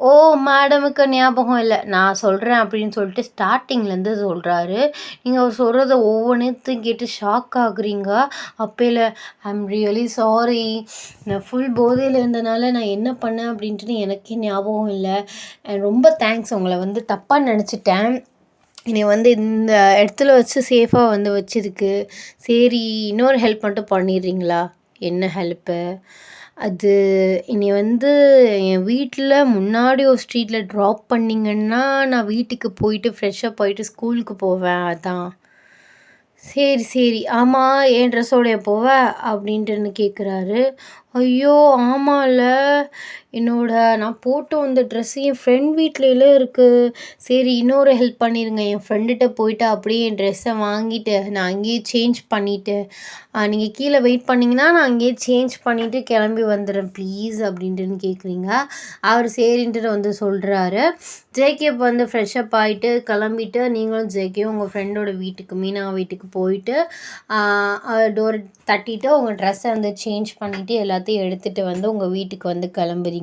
ஓ மேடமுக்கு ஞாபகம் இல்லை, நான் சொல்கிறேன் அப்படின்னு சொல்லிட்டு ஸ்டார்டிங்லேருந்து சொல்கிறாரு. நீங்கள் அவர் சொல்கிறத ஒவ்வொன்றுத்தையும் கேட்டு ஷாக் ஆகுறீங்க. அப்போல ஐம் ரியலி சாரி, நான் ஃபுல் போதையில் இருந்தனால நான் என்ன பண்ணேன் அப்படின்ட்டு எனக்கே ஞாபகம் இல்லை. ரொம்ப தேங்க்ஸ், உங்களை வந்து தப்பாக நினச்சிட்டேன், என்னை வந்து இந்த இடத்துல வச்சு சேஃபாக வந்து வச்சதுக்கு. சரி இன்னொரு ஹெல்ப் மட்டும் பண்ணிடுறீங்களா? என்ன ஹெல்ப்பு? அது என்னைய வந்து என் வீட்ல முன்னாடி ஒரு ஸ்ட்ரீட்ல ட்ராப் பண்ணீங்கன்னா, நான் வீட்டுக்கு போயிட்டு ஃப்ரெஷ்அப் ஆயிட்டு ஸ்கூலுக்கு போவேன் அதான். சரி, சரி. ஆமா, என் ட்ரெஸ்ஸோடயா போவ? அப்படின்ட்டுன்னு கேட்குறாரு. ஐயோ! ஆமால்ல. என்னோட நான் போட்டு வந்த ட்ரெஸ் என் ஃப்ரெண்ட் வீட்லல இருக்கு. சரி இன்னொரு ஹெல்ப் பண்ணிருங்க. என் ஃப்ரெண்டுட்ட போயிட்டு அப்படியே என் ட்ரெஸ்ஸ வாங்கிட்டு, நான் அங்கேயே சேஞ்ச் பண்ணிட்டு, நீங்க கீழ வெயிட் பண்ணீங்கன்னா, நான் அங்கேயே சேஞ்ச் பண்ணிட்டு கிளம்பி வந்துர்றேன் ப்ளீஸ் அப்படின்ட்டுன்னு கேட்குறீங்க. அவரு சரின்ட்டு வந்து சொல்றாரு. ஜேகே இப்ப வந்து ஃப்ரெஷ்அப் ஆயிட்டு கிளம்பிட்டு, நீங்களும் ஜேகேயும் உங்க ஃப்ரெண்டோட வீட்டுக்கு, மீனா வீட்டுக்கு போயிட்டு, டோர் தட்டிட்டு உங்க ட்ரெஸ்ஸ வந்து சேஞ்ச் பண்ணிட்டு, எல்லாத்தையும் எடுத்துட்டு வந்து உங்க வீட்டுக்கு வந்து கிளம்புறீங்க.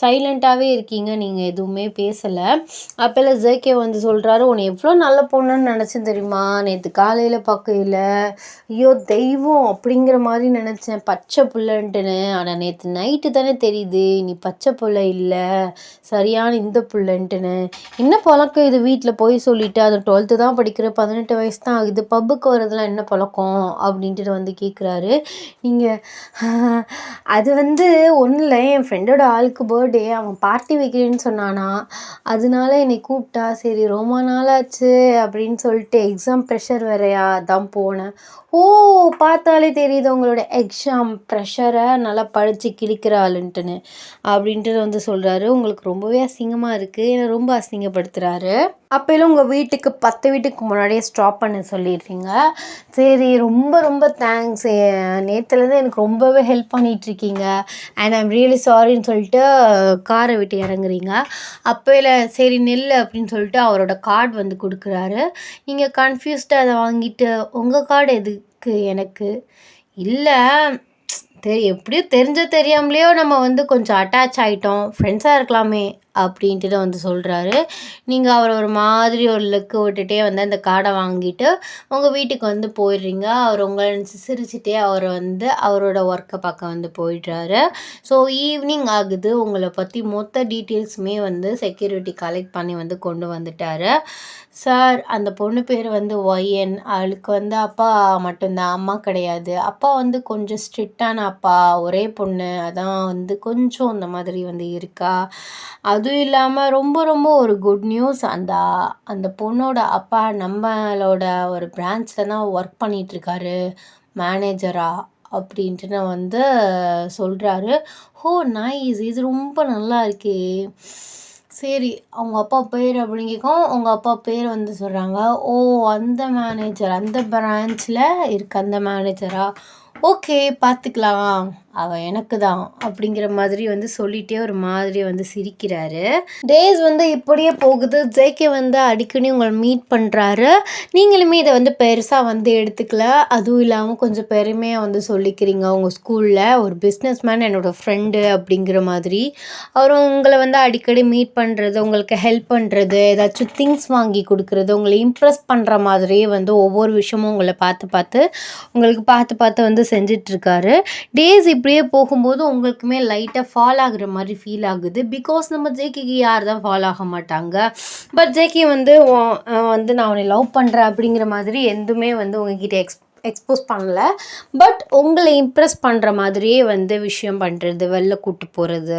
சைலண்ட்டாவே இருக்கீங்க. நீங்க எதுவுமே பேசல. அப்போல ஜேகே வந்து சொல்றாரு, "உன்னை எவ்வளோ நல்ல பொண்ணுன்னு நினச்சேன் தெரியுமா? நேத்து காலையில பார்க்கையில, ஐயோ தெய்வம் அப்படிங்கிற மாரி நினச்சேன். பச்சை புள்ளன்ட்டுன்னு. ஆனா நேத்து நைட்டு தானே தெரியுது, நீ பச்சை புள்ள இல்ல. சரியான இந்த புள்ளன்ட்டுன்னு. என்ன பழக்கம் இது வீட்ல போய் சொல்லிட்டு, அது 12th தான் படிக்கிற, 18 வயசு தான் ஆகுது. பப்புக்கு வரதெல்லாம் என்ன பழக்கம்?" அப்படின்ட்டு வந்து கேட்குறாரு. நீங்க அது வந்து ஒண்ணும் இல்ல. என் ஃப்ரெண்டோட ஆளுக்கு பர்த்டே. அவன் பார்ட்டி வைக்கிறேன்னு சொன்னானாம். அதனால என்னை கூப்பிட்டா. சரி ரொம்ப நாளாச்சு அப்படின்னு சொல்லிட்டு எக்ஸாம் ப்ரெஷர் வேறயா, அதான் போனேன். ஓ! பார்த்தாலே தெரியுது உங்களோட எக்ஸாம் ப்ரெஷரை நல்லா படிச்சு கிழிக்கிற ஆளுன்ட்டுன்னு. அப்படின்ட்டு வந்து சொல்றாரு. உங்களுக்கு ரொம்பவே அசிங்கமா இருக்கு. என்னை ரொம்ப அசிங்கப்படுத்துறாரு. அப்போலாம் உங்கள் வீட்டுக்கு 10 வீட்டுக்கு முன்னாடியே ஸ்டாப் பண்ண சொல்லிடுறீங்க. சரி ரொம்ப ரொம்ப தேங்க்ஸ். நேற்றுலேருந்து எனக்கு ரொம்பவே ஹெல்ப் பண்ணிகிட்ருக்கீங்க. அண்ட் ஐம் ரியலி சாரின்னு சொல்லிட்டு காரை விட்டு இறங்குறீங்க. அப்போல சரி நில்லு அப்படின்னு சொல்லிட்டு அவரோட கார்டு வந்து கொடுக்குறாரு. நீங்கள் கன்ஃபியூஸ்டாக அதை வாங்கிட்டு, உங்கள் கார்டு எதுக்கு எனக்கு? இல்லை எப்படியோ தெரிஞ்சோ தெரியாமலேயோ நம்ம வந்து கொஞ்சம் அட்டாச் ஆகிட்டோம், ஃப்ரெண்ட்ஸாக இருக்கலாமே அப்படின்ட்டு வந்து சொல்கிறாரு. நீங்கள் அவரை ஒரு மாதிரி ஒரு லுக்கு விட்டுட்டே வந்து அந்த கார்டை வாங்கிட்டு உங்கள் வீட்டுக்கு வந்து போயிடுறீங்க. அவர் உங்களை சிரிச்சுட்டே அவர் வந்து அவரோட ஒர்க்கை பார்க்க வந்து போயிடுறாரு. ஸோ ஈவினிங் ஆகுது. உங்களை பற்றி மொத்த டீட்டெயில்ஸுமே வந்து செக்யூரிட்டி கலெக்ட் பண்ணி வந்து கொண்டு வந்துட்டார். சார் அந்த பொண்ணு பேர் வந்து ஒய்என். அவளுக்கு வந்து அப்பா மட்டும்தான், அம்மா கிடையாது. அப்பா வந்து கொஞ்சம் ஸ்ட்ரிக்டான அப்பா, ஒரே பொண்ணு, அதான் வந்து கொஞ்சம் இந்த மாதிரி வந்து இருக்கா. அதுவும் இல்லாமல் ரொம்ப ரொம்ப ஒரு குட் நியூஸ், அந்த அந்த பொண்ணோட அப்பா நம்மளோட ஒரு பிரான்ச்சில் தான் ஒர்க் பண்ணிகிட்ருக்காரு மேனேஜரா அப்படின்ட்டு வந்து சொல்கிறாரு. ஓ நைஸ், இது ரொம்ப நல்லா இருக்கே. சரி அவங்க அப்பா பேர் அப்படின்னு கேட்கும். உங்கள் அப்பா பேர் வந்து சொல்கிறாங்க. ஓ அந்த மேனேஜர், அந்த பிரான்ச்சில் இருக்க அந்த மேனேஜரா? ஓகே பார்த்துக்கலாம், அவள் எனக்கு தான் அப்படிங்கிற மாதிரி வந்து சொல்லிகிட்டே ஒரு மாதிரி வந்து சிரிக்கிறாரு. டேஸ் வந்து இப்படியே போகுது. ஜேகே வந்து அடிக்கடி உங்களை மீட் பண்ணுறாரு. நீங்களுமே இதை வந்து பெருசாக வந்து எடுத்துக்கல. அதுவும் இல்லாமல் கொஞ்சம் பெருமையாக வந்து சொல்லிக்கிறீங்க உங்கள் ஸ்கூலில் ஒரு பிஸ்னஸ் மேன் என்னோடய ஃப்ரெண்டு அப்படிங்கிற மாதிரி. அவர் உங்களை வந்து அடிக்கடி மீட் பண்ணுறது, உங்களுக்கு ஹெல்ப் பண்ணுறது, ஏதாச்சும் திங்ஸ் வாங்கி கொடுக்குறது, உங்களை இம்ப்ரெஸ் பண்ணுற மாதிரியே வந்து ஒவ்வொரு விஷயமும் உங்களை உங்களுக்கு பார்த்து வந்து செஞ்சிட்ருக்காரு. டேஸ் இப்படியே போகும்போது உங்களுக்குமே லைட்டாக ஃபால் ஆகுற மாதிரி ஃபீல் ஆகுது. பிகாஸ் நம்ம ஜேகேக்கு யார் தான் ஃபால் ஆக மாட்டாங்க. பட் ஜேகே வந்து வந்து நான் உன்னை லவ் பண்ணுறேன் அப்படிங்கிற மாதிரி எதுவுமே வந்து உங்ககிட்ட எக்ஸ்போஸ் பண்ணல. பட் உங்களை இம்ப்ரெஸ் பண்ணுற மாதிரியே வந்து விஷயம் பண்ணுறது, வெளில கூப்பிட்டு போகிறது,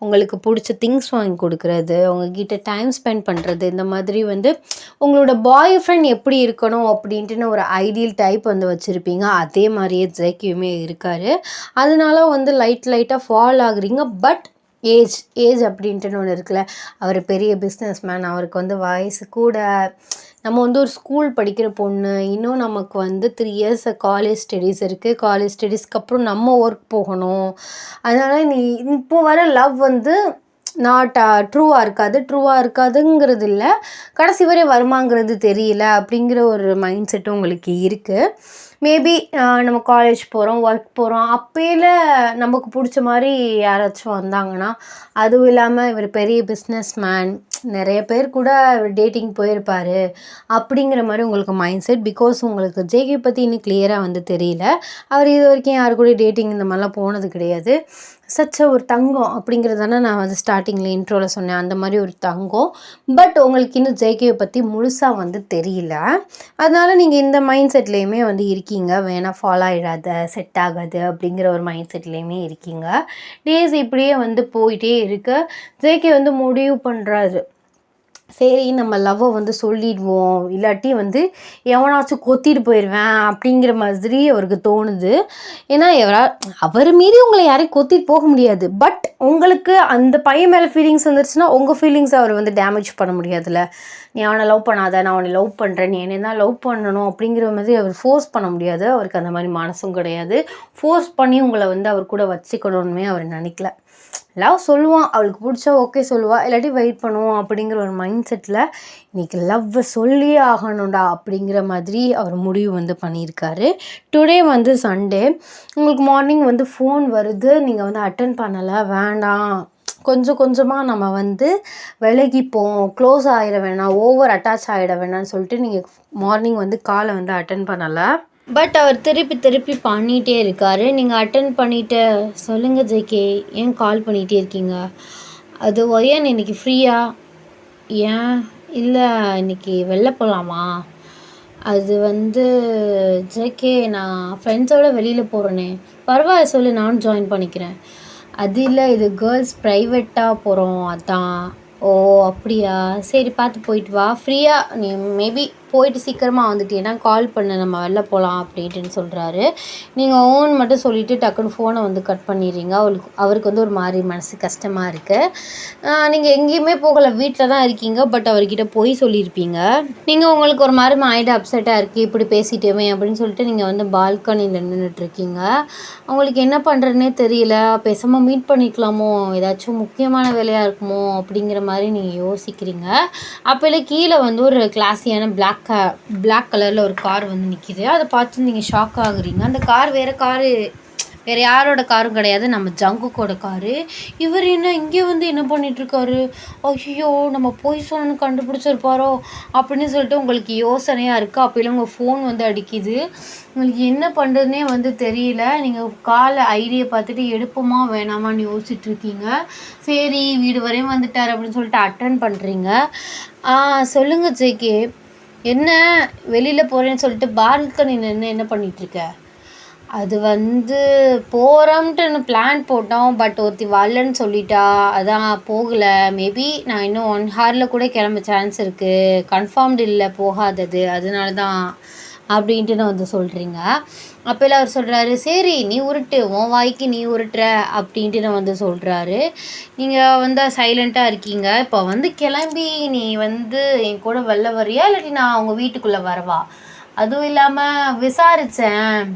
உங்களுக்கு பிடிச்ச திங்ஸ் வாங்கி கொடுக்குறது, உங்ககிட்ட டைம் ஸ்பெண்ட் பண்ணுறது, இந்த மாதிரி வந்து உங்களோட பாய் ஃப்ரெண்ட் எப்படி இருக்கணும் அப்படின்ட்டுன்னு ஒரு ஐடியல் டைப் வந்து வச்சுருப்பீங்க. அதே மாதிரியே ஜேகேயுமே இருக்கார். அதனால வந்து லைட்டாக ஃபால் ஆகுறீங்க. பட் ஏஜ் அப்படின்ட்டுன்னு ஒன்று இருக்குல்ல. அவர் பெரிய பிஸ்னஸ் மேன், அவருக்கு வந்து வயசு கூட. நம்ம வந்து ஒரு ஸ்கூல் படிக்கிற பொண்ணு. இன்னும் நமக்கு வந்து 3 இயர்ஸ் காலேஜ் ஸ்டடீஸ் இருக்குது. காலேஜ் ஸ்டடீஸ்க்கு அப்புறம் நம்ம ஒர்க் போகணும். அதனால் நீ இப்போ வர லவ் வந்து நாட் ட்ரூவாக இருக்காதுங்கிறது இல்லை, கடைசி வரை வருமாங்கிறது தெரியல அப்படிங்கிற ஒரு மைண்ட் செட்டும் உங்களுக்கு இருக்குது. மேபி நம்ம காலேஜ் போகிறோம், ஒர்க் போகிறோம், அப்போயில நமக்கு பிடிச்ச மாதிரி யாராச்சும் வந்தாங்கன்னா, அதுவும் இல்லாமல் இவர் பெரிய பிஸ்னஸ் மேன், நிறைய பேர் கூட டேட்டிங் போயிருப்பார் அப்படிங்கிற மாதிரி உங்களுக்கு மைண்ட் செட். பிகாஸ் உங்களுக்கு ஜேகே பற்றி இன்னும் கிளியராக வந்து தெரியல. அவர் இது வரைக்கும் யாரு கூட டேட்டிங் இந்த மாதிரிலாம் போனது கிடையாது. ஒரு தங்கம் அப்படிங்கிறது தானே நான் வந்து ஸ்டார்டிங்கில் இன்ட்ரோவில் சொன்னேன். அந்த மாதிரி ஒரு தங்கம். பட் உங்களுக்கு இன்னும் ஜேகேவை பற்றி முழுசாக வந்து தெரியல. அதனால் நீங்கள் இந்த மைண்ட் செட்லேயுமே வந்து இருக்கீங்க. இருக்கீங்க, வேணால் ஃபாலோ ஆகிடாத, செட் ஆகாது அப்படிங்கிற ஒரு மைண்ட் செட்லேயுமே இருக்கீங்க. டேஸ் இப்படியே வந்து போயிட்டே இருக்கு. ஜேகே வந்து முடிவு பண்ணுறாரு, சரி நம்ம லவ்வை வந்து சொல்லிடுவோம், இல்லாட்டி வந்து எவனாச்சும் கொத்திட்டு போயிடுவேன் அப்படிங்கிற மாதிரி அவருக்கு தோணுது. ஏன்னா அவர் மீறி உங்களை யாரையும் கொத்திட்டு போக முடியாது. பட் உங்களுக்கு அந்த பையன் மேலே ஃபீலிங்ஸ் வந்துருச்சுன்னா உங்கள் ஃபீலிங்ஸை அவர் வந்து டேமேஜ் பண்ண முடியாதுல்ல. நீ அவனை லவ் பண்ணாத, நான் அவனை லவ் பண்ணுறேன், நீ என்ன தான் லவ் பண்ணணும் அப்படிங்கிற மாதிரி அவர் ஃபோர்ஸ் பண்ண முடியாது. அவருக்கு அந்த மாதிரி மனசும் கிடையாது. ஃபோர்ஸ் பண்ணி உங்களை வந்து அவர் கூட வச்சுக்கணும்னு அவர் நினைக்கல. லவ் சொல்லுவான், அவளுக்கு பிடிச்சா ஓகே சொல்லுவாள், இல்லாட்டி வெயிட் பண்ணுவோம் அப்படிங்கிற ஒரு மைண்ட் செட்டில் இன்றைக்கி லவ்வை சொல்லியே ஆகணும்டா அப்படிங்கிற மாதிரி அவர் முடிவு வந்து பண்ணியிருக்காரு. டுடே வந்து சண்டே. உங்களுக்கு மார்னிங் வந்து ஃபோன் வருது, நீங்கள் வந்து அட்டன் பண்ணலை. வேண்டாம், கொஞ்சம் கொஞ்சமாக நம்ம வந்து விலகிப்போம், க்ளோஸ் ஆகிட வேணாம், ஓவர் அட்டாச் ஆகிட வேணாம்னு சொல்லிட்டு நீங்கள் மார்னிங் வந்து காலை வந்து அட்டன் பண்ணலை. பட் அவர் திருப்பி திருப்பி பண்ணிகிட்டே இருக்கார். நீங்கள் அட்டன் பண்ணிவிட்டு, சொல்லுங்கள் ஜேகே, ஏன் கால் பண்ணிகிட்டே இருக்கீங்க? அது ஒயன் இன்னைக்கு ஃப்ரீயா? ஏன் இல்லை, இன்னைக்கு வெளில போகலாமா? அது வந்து ஜேகே, நான் ஃப்ரெண்ட்ஸோடு வெளியில் போகிறேனே. பரவாயில்ல சொல்லு, நானும் ஜாயின் பண்ணிக்கிறேன். அது இல்லை, இது கேர்ள்ஸ் ப்ரைவேட்டாக போகிறோம், அதான். ஓ அப்படியா, சரி பார்த்து போயிட்டு வா. ஃப்ரீயாக நீ மேபி போயிட்டு சீக்கிரமாக வந்துட்டீங்கன்னா கால் பண்ணு, நம்ம வெளில போகலாம் அப்படின்ட்டுன்னு சொல்கிறாரு. நீங்கள் ஓன் மட்டும் சொல்லிவிட்டு டக்குன்னு ஃபோனை வந்து கட் பண்ணிடுறீங்க. அவருக்கு வந்து ஒரு மாதிரி மனசு கஷ்டமாக இருக்குது. நீங்கள் எங்கேயுமே போகலை, வீட்டில் தான் இருக்கீங்க. பட் அவர்கிட்ட போய் சொல்லியிருப்பீங்க. நீங்கள் உங்களுக்கு ஒரு மாதிரி மைண்ட் அப்செட்டாக இருக்குது, இப்படி பேசிட்டோமே அப்படின்னு சொல்லிட்டு நீங்கள் வந்து பால்கனியில் நின்றுட்டுருக்கீங்க. உங்களுக்கு என்ன பண்ணுறதுனே தெரியல. பேசாமல் மீட் பண்ணிக்கலாமோ, ஏதாச்சும் முக்கியமான வேலையாக இருக்குமோ அப்படிங்கிற மாதிரி நீங்கள் யோசிக்கிறீங்க. அப்போல கீழே வந்து ஒரு கிளாஸியான பிளாக் கலரில் ஒரு கார் வந்து நிற்கிது. அதை பார்த்து நீங்கள் ஷாக் ஆகுறீங்க. அந்த கார் வேறு யாரோட காரும் கிடையாது, நம்ம ஜங்குக்கோட காரு. இவர் என்ன இங்கே வந்து என்ன பண்ணிகிட்ருக்காரு? ஐயோ, நம்ம போய் சொன்னு கண்டுபிடிச்சிருப்பாரோ அப்படின்னு சொல்லிட்டு உங்களுக்கு யோசனையாக இருக்குது. அப்போல உங்கள் ஃபோன் வந்து அடிக்குது. உங்களுக்கு என்ன பண்ணுறதுனே வந்து தெரியல. நீங்கள் கால் ஐடியை பார்த்துட்டு எடுப்போமா வேணாமான்னு யோசிச்சுட்ருக்கீங்க. சரி, வீடு வரையும் வந்துட்டார் அப்படின்னு சொல்லிட்டு அட்டன் பண்ணுறீங்க. சொல்லுங்கள் ஜேகே, என்ன வெளியில் போகிறேன்னு சொல்லிட்டு பால்கனி நின்று என்ன பண்ணிகிட்ருக்க? அது வந்து போகிறோம்ட்டு பிளான் போட்டோம், பட் ஒருத்தி வரலன்னு சொல்லிட்டா, அதான் போகலை. மேபி நான் இன்னும் 1 ஹவரில் கூட கிளம்ப சான்ஸ் இருக்குது, கன்ஃபார்ம்டு இல்லை போகாதது, அதனால தான் அப்படின்ட்டு நான் வந்து சொல்கிறீங்க. அப்போல்லாம் அவர் சொல்கிறாரு, சரி நீ உருட்டு, உன் வாய்க்கு நீ உருட்டுற அப்படின்ட்டு நான் வந்து சொல்கிறாரு. நீங்கள் வந்து சைலண்ட்டாக இருக்கீங்க. இப்போ வந்து கிளம்பி நீ வந்து என் கூட வெளில வரியா, இல்லாட்டி நான் அவங்க வீட்டுக்குள்ளே வரவா? அதுவும் இல்லாமல் விசாரித்தேன்,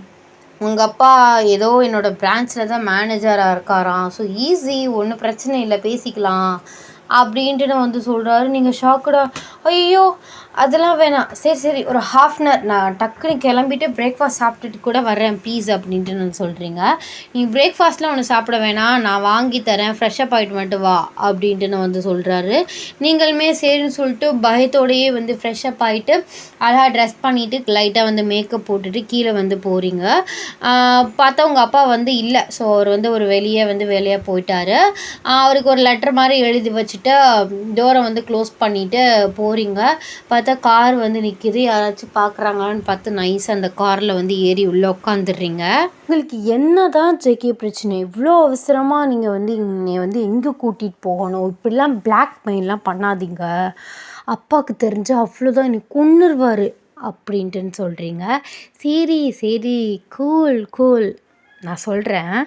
உங்கள் அப்பா ஏதோ என்னோடய பிரான்ச்சில் தான் மேனேஜராக இருக்காராம். ஸோ ஈஸி, ஒன்றும் பிரச்சனை இல்லை, பேசிக்கலாம் அப்படின்ட்டு நான் வந்து சொல்கிறாரு. நீங்கள் ஷாக்குடா, ஐயோ அதெல்லாம் வேணாம், சரி ஒரு 1/2 அன் ஹவர் நான் டக்குன்னு கிளம்பிட்டு பிரேக்ஃபாஸ்ட் சாப்பிட்டுட்டு கூட வரேன் ப்ளீஸ் அப்படின்ட்டு நான் சொல்கிறீங்க. நீங்கள் பிரேக்ஃபாஸ்ட்லாம் ஒன்று சாப்பிட வேணாம், நான் வாங்கி தரேன், ஃப்ரெஷ்ஷப் ஆகிட்டு மட்டும் வா அப்படின்ட்டு நான் வந்து சொல்கிறாரு. நீங்களுமே சரின்னு சொல்லிட்டு பயத்தோடையே வந்து ஃப்ரெஷ்ஷப் ஆகிட்டு அழகாக ட்ரெஸ் பண்ணிவிட்டு லைட்டாக வந்து மேக்கப் போட்டுட்டு கீழே வந்து போகிறீங்க. பார்த்தா உங்கள் அப்பா வந்து இல்லை. ஸோ அவர் வந்து ஒரு வெளியே வந்து வேலையாக போயிட்டார். அவருக்கு ஒரு லெட்டர் மாதிரி எழுதி வச்சுட்டு டோரை வந்து க்ளோஸ் பண்ணிவிட்டு போகிறீங்க. பார்த்தா கார் வந்து நிற்கிது. யாராச்சும் பார்க்குறாங்களான்னு பார்த்து நைஸாக அந்த காரில் வந்து ஏறி உள்ளே உட்காந்துடுறீங்க. உங்களுக்கு என்ன தான் ஜேகே பிரச்சனை? இவ்வளோ அவசரமாக நீங்கள் வந்து என்னை வந்து எங்கே கூட்டிகிட்டு போகணும்? இப்படிலாம் பிளாக்மெயிலாம் பண்ணாதீங்க, அப்பாவுக்கு தெரிஞ்சு அவ்வளோதான் என்னை கொன்னுருவார் அப்படின்ட்டுன்னு சொல்கிறீங்க. சரி கூல் நான் சொல்கிறேன்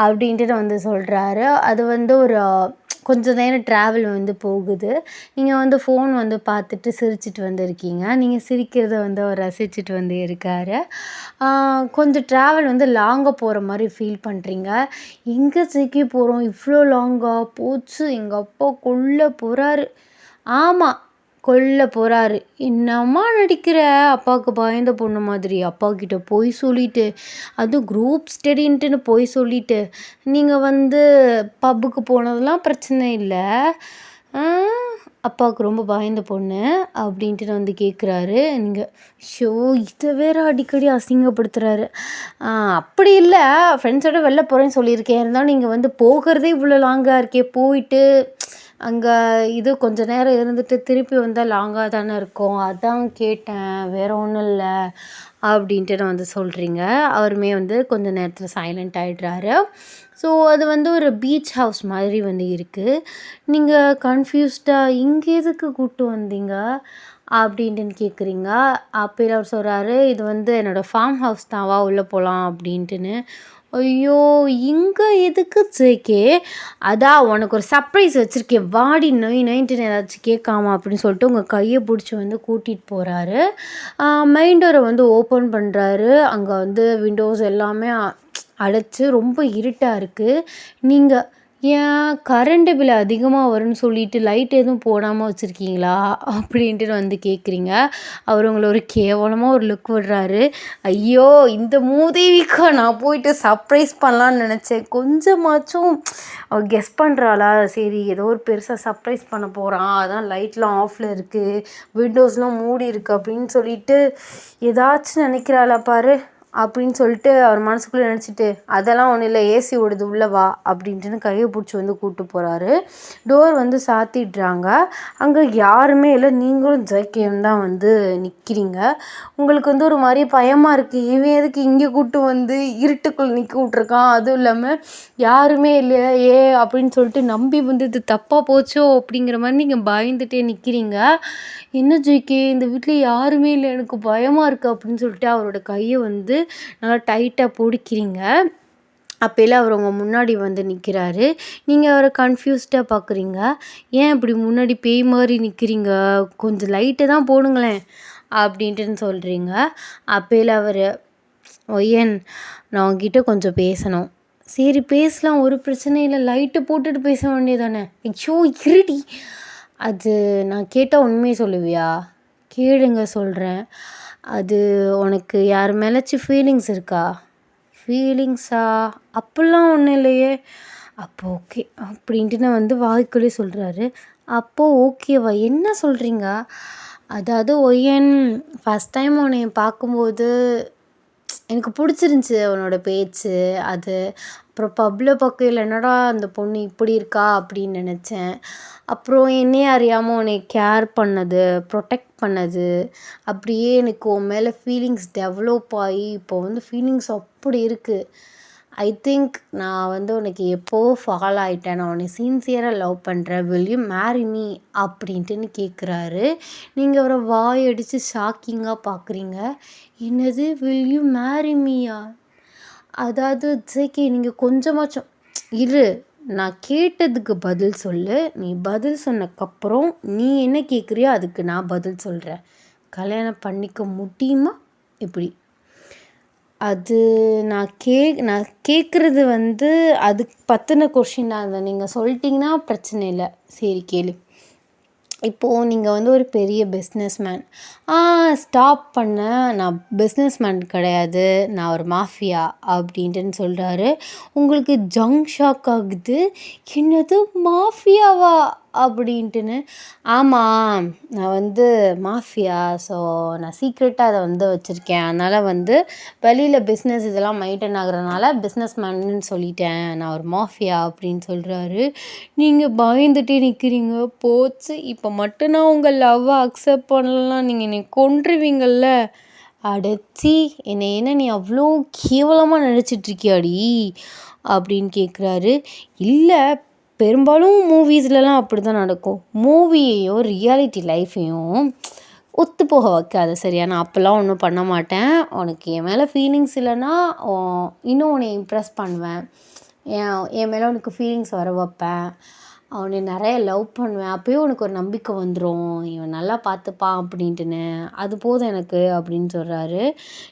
அப்படின்ட்டு வந்து சொல்கிறாரு. அது வந்து ஒரு கொஞ்சம் நேரம் ட்ராவல் வந்து போகுது. நீங்கள் வந்து ஃபோன் வந்து பார்த்துட்டு சிரிச்சிட்டு வந்து இருக்கீங்க. நீங்கள் சிரிக்கிறத வந்து அவர் ரசிச்சுட்டு வந்து இருக்கார். கொஞ்சம் ட்ராவல் வந்து லாங்காக போகிற மாதிரி ஃபீல் பண்ணுறீங்க. எங்கே ஜேகே போகிறோம், இவ்வளோ லாங்காக போச்சு, எங்கள் அப்பா கொல்ல போகிறாரு. ஆமாம், கொல்ல போகிறாரு. என்னம்மா நடிக்கிற, அப்பாவுக்கு பயந்த பொண்ணு மாதிரி அப்பாக்கிட்ட போய் சொல்லிட்டு, அதுவும் குரூப் ஸ்டடின்ட்டுன்னு போய் சொல்லிட்டு, நீங்கள் வந்து பப்புக்கு போனதெல்லாம் பிரச்சனை இல்லை, அப்பாவுக்கு ரொம்ப பயந்த பொண்ணு அப்படின்ட்டு வந்து கேட்குறாரு. நீங்கள் ஷோ, இதை வேற அடிக்கடி அசிங்கப்படுத்துகிறாரு. அப்படி இல்லை, ஃப்ரெண்ட்ஸோட வெளில போகிறேன்னு சொல்லியிருக்கேன், இருந்தாலும் நீங்கள் வந்து போகிறதே இவ்வளோ லாங்காக இருக்கே, போயிட்டு அங்கே இது கொஞ்சம் நேரம் இருந்துட்டு திருப்பி வந்தால் லாங்காக தானே இருக்கும், அதான் கேட்டேன், வேறு ஒன்றும் இல்லை அப்படின்ட்டு நான் வந்து சொல்கிறீங்க. அவருமே வந்து கொஞ்ச நேரத்தில் சைலண்ட் ஆகிடுறாரு. ஸோ அது வந்து ஒரு பீச் ஹவுஸ் மாதிரி வந்து இருக்குது. நீங்கள் கன்ஃப்யூஸ்டாக இங்கே எதுக்கு கூப்பிட்டு வந்தீங்க அப்படின்ட்டுன்னு கேட்குறீங்க. அப்போ அவர் சொல்கிறாரு, இது வந்து என்னோடய ஃபார்ம் ஹவுஸ் தான், வா உள்ளே போகலாம் அப்படின்ட்டுன்னு. ஐயோ! இங்கே எதுக்கு ஜேகே? அதான் உனக்கு ஒரு சர்ப்ரைஸ் வச்சுருக்கேன், வாடி நொய் நொயின்ட்டுன்னு ஏதாச்சும் கேட்காம அப்படின்னு சொல்லிட்டு உங்கள் கையை பிடிச்சி வந்து கூட்டிகிட்டு போகிறாரு. மெயின் டோரை வந்து ஓப்பன் பண்ணுறாரு. அங்கே வந்து விண்டோஸ் எல்லாமே அடைச்சு ரொம்ப இருட்டாக இருக்குது. நீங்கள் ஏன் கரண்ட் பில் அதிகமாக வரும்னு சொல்லிட்டு லைட் எதுவும் போடாமல் வச்சுருக்கீங்களா அப்படின்ட்டு வந்து கேட்குறீங்க. அவர் உங்களை ஒரு கேவலமாக ஒரு லுக் விடுறாரு. ஐயோ, இந்த மூதேவிக்கா நான் போயிட்டு சர்ப்ரைஸ் பண்ணலான்னு நினச்சேன். கொஞ்சமாச்சும் அவள் கெஸ் பண்ணுறாளா? சரி, ஏதோ ஒரு பெருசாக சர்ப்ரைஸ் பண்ண போகிறான், அதான் லைட்லாம் ஆஃபில் இருக்குது, விண்டோஸ்லாம் மூடி இருக்குது அப்படின்னு சொல்லிட்டு ஏதாச்சும் நினைக்கிறாளா பாரு அப்படின்னு சொல்லிட்டு அவர் மனசுக்குள்ளே நினச்சிட்டு, அதெல்லாம் ஒன்றும் இல்லை, ஏசி ஓடுது உள்ளே வா அப்படின்ட்டுன்னு கையை பிடிச்சி வந்து கூப்பிட்டு போகிறாரு. டோர் வந்து சாத்திடுறாங்க. அங்கே யாருமே இல்லை, நீங்களும் ஜேகேயும் தான் வந்து நிற்கிறீங்க. உங்களுக்கு வந்து ஒரு மாதிரி பயமாக இருக்குது. இவன் எதுக்கு இங்கே கூப்பிட்டு வந்து இருட்டுக்குள்ளே நிற்க விட்ருக்கான், அதுவும் இல்லாமல் யாருமே இல்லையா ஏ அப்படின்னு சொல்லிட்டு நம்பி வந்து இது தப்பாக போச்சோ அப்படிங்கிற மாதிரி நீங்கள் பயந்துட்டே நிற்கிறீங்க. என்ன ஜேகே, இந்த வீட்டில் யாருமே இல்லை, எனக்கு பயமாக இருக்குது அப்படின்னு சொல்லிட்டு அவரோட கையை வந்து நல்லா டைட்டாக பிடிக்கிறீங்க. அப்போல்லாம் அவர் உங்கள் முன்னாடி வந்து நிற்கிறாரு. நீங்கள் அவரை கன்ஃப்யூஸ்டாக பார்க்குறீங்க. ஏன் இப்படி முன்னாடி பேய் மாதிரி நிற்கிறீங்க, கொஞ்சம் லைட்டு தான் போடுங்களேன் அப்படின்ட்டுன்னு சொல்கிறீங்க. அப்போல்லாம் அவர், ஒய்யன் நான் உங்ககிட்ட கொஞ்சம் பேசணும். சரி பேசலாம், ஒரு பிரச்சனை இல்லை, லைட்டு போட்டுட்டு பேச வேண்டியதானே. ஐயோ இருடி, அது நான் கேட்டால் உண்மையை சொல்லுவியா? கேளுங்க சொல்கிறேன். அது உனக்கு யார் மேலாச்சும் ஃபீலிங்ஸ் இருக்கா? ஃபீலிங்ஸா? அப்படிலாம் ஒன்றும் இல்லையே. அப்போ ஓகே அப்படின்ட்டு நான் வந்து வாய்க்குள்ளே சொல்கிறாரு. அப்போது ஓகேவா, என்ன சொல்கிறீங்க? அதாவது ஒய்யன், ஃபஸ்ட் டைம் உன்னை பார்க்கும்போது எனக்கு பிடிச்சிருந்துச்சி அவனோட பேச்சு. அது அப்புறம் பப்பில் பார்க்கையில என்னடா அந்த பொண்ணு இப்படி இருக்கா அப்படின்னு நினச்சேன். அப்புறம் என்னையே அறியாமல் உன்னை கேர் பண்ணது, ப்ரொடெக்ட் பண்ணது, அப்படியே எனக்கு உன் மேலே ஃபீலிங்ஸ் டெவலப் ஆகி இப்போ வந்து ஃபீலிங்ஸ் அப்படி இருக்குது. ஐ திங்க் நான் வந்து உனக்கு எப்போவோ ஃபாலோ ஆகிட்டேன், நான் உன்னை சின்சியராக லவ் பண்ணுறேன், வில் யூ மேரி மீ அப்படின்ட்டுன்னு கேட்குறாரு. நீங்கள் அவரை வாயடித்து ஷாக்கிங்காக பார்க்குறீங்க. என்னது வில் யூ மேரி மீயா? அதாவது ஜேகே, நீங்கள் கொஞ்சமாச்சும் இரு, நான் கேட்டதுக்கு பதில் சொல்லு. நீ பதில் சொன்னக்கப்புறம் நீ என்ன கேட்குறியோ அதுக்கு நான் பதில் சொல்கிறேன். கல்யாணம் பண்ணிக்க முடியுமா எப்படி? அது நான் கேட்குறது வந்து அதுக்கு பற்றின கொஷின் தான். அதை நீங்கள் சொல்லிட்டீங்கன்னா பிரச்சனை இல்லை. சரி கேளு. இப்போது நீங்கள் வந்து ஒரு பெரிய பிஸ்னஸ்மேன். ஸ்டாப் பண்ண, நான் பிஸ்னஸ்மேன் கிடையாது, நான் ஒரு மாஃபியா அப்படின்ட்டுன்னு சொல்கிறாரு. உங்களுக்கு ஷாக் ஆகுது. என்னது மாஃபியாவா அப்படின்ட்டுன்னு. ஆமாம், நான் வந்து மாஃபியா. ஸோ நான் சீக்ரெட்டாக அதை வந்து வச்சுருக்கேன். அதனால் வந்து வெளியில் பிஸ்னஸ் இதெல்லாம் மெயின்டைன் ஆகுறதுனால பிஸ்னஸ்மேன்னு சொல்லிட்டேன், நான் ஒரு மாஃபியா அப்படின்னு சொல்கிறாரு. நீங்கள் பயந்துட்டே நிற்கிறீங்க. போச்சு, இப்போ மட்டும் நான் உங்கள் லவ்வை அக்செப்ட் பண்ணலன்னா நீங்கள் என்னை கொன்றுவீங்கள்ல. அடச்சி, என்னை என்ன நீ அவ்வளோ கேவலமாக நினச்சிட்ருக்கியாடி அப்படின்னு கேட்குறாரு. இல்லை, பெரும்பாலும் மூவிஸ்லலாம் அப்படி தான் நடக்கும். மூவியையும் ரியாலிட்டி லைஃப்பையும் ஒத்து போக வைக்காத சரியா? நான் அப்போல்லாம் ஒன்றும் பண்ண மாட்டேன். உனக்கு என் மேலே ஃபீலிங்ஸ் இல்லைன்னா இன்னும் உன்னை இம்ப்ரெஸ் பண்ணுவேன், என் மேலே உனக்கு ஃபீலிங்ஸ் வர வைப்பேன், அவனை நிறைய லவ் பண்ணுவேன். அப்போயும் உனக்கு ஒரு நம்பிக்கை வந்துடும், இவன் நல்லா பார்த்துப்பான் அப்படின்ட்டுன்னு. அது போதும் எனக்கு அப்படின்னு சொல்கிறாரு.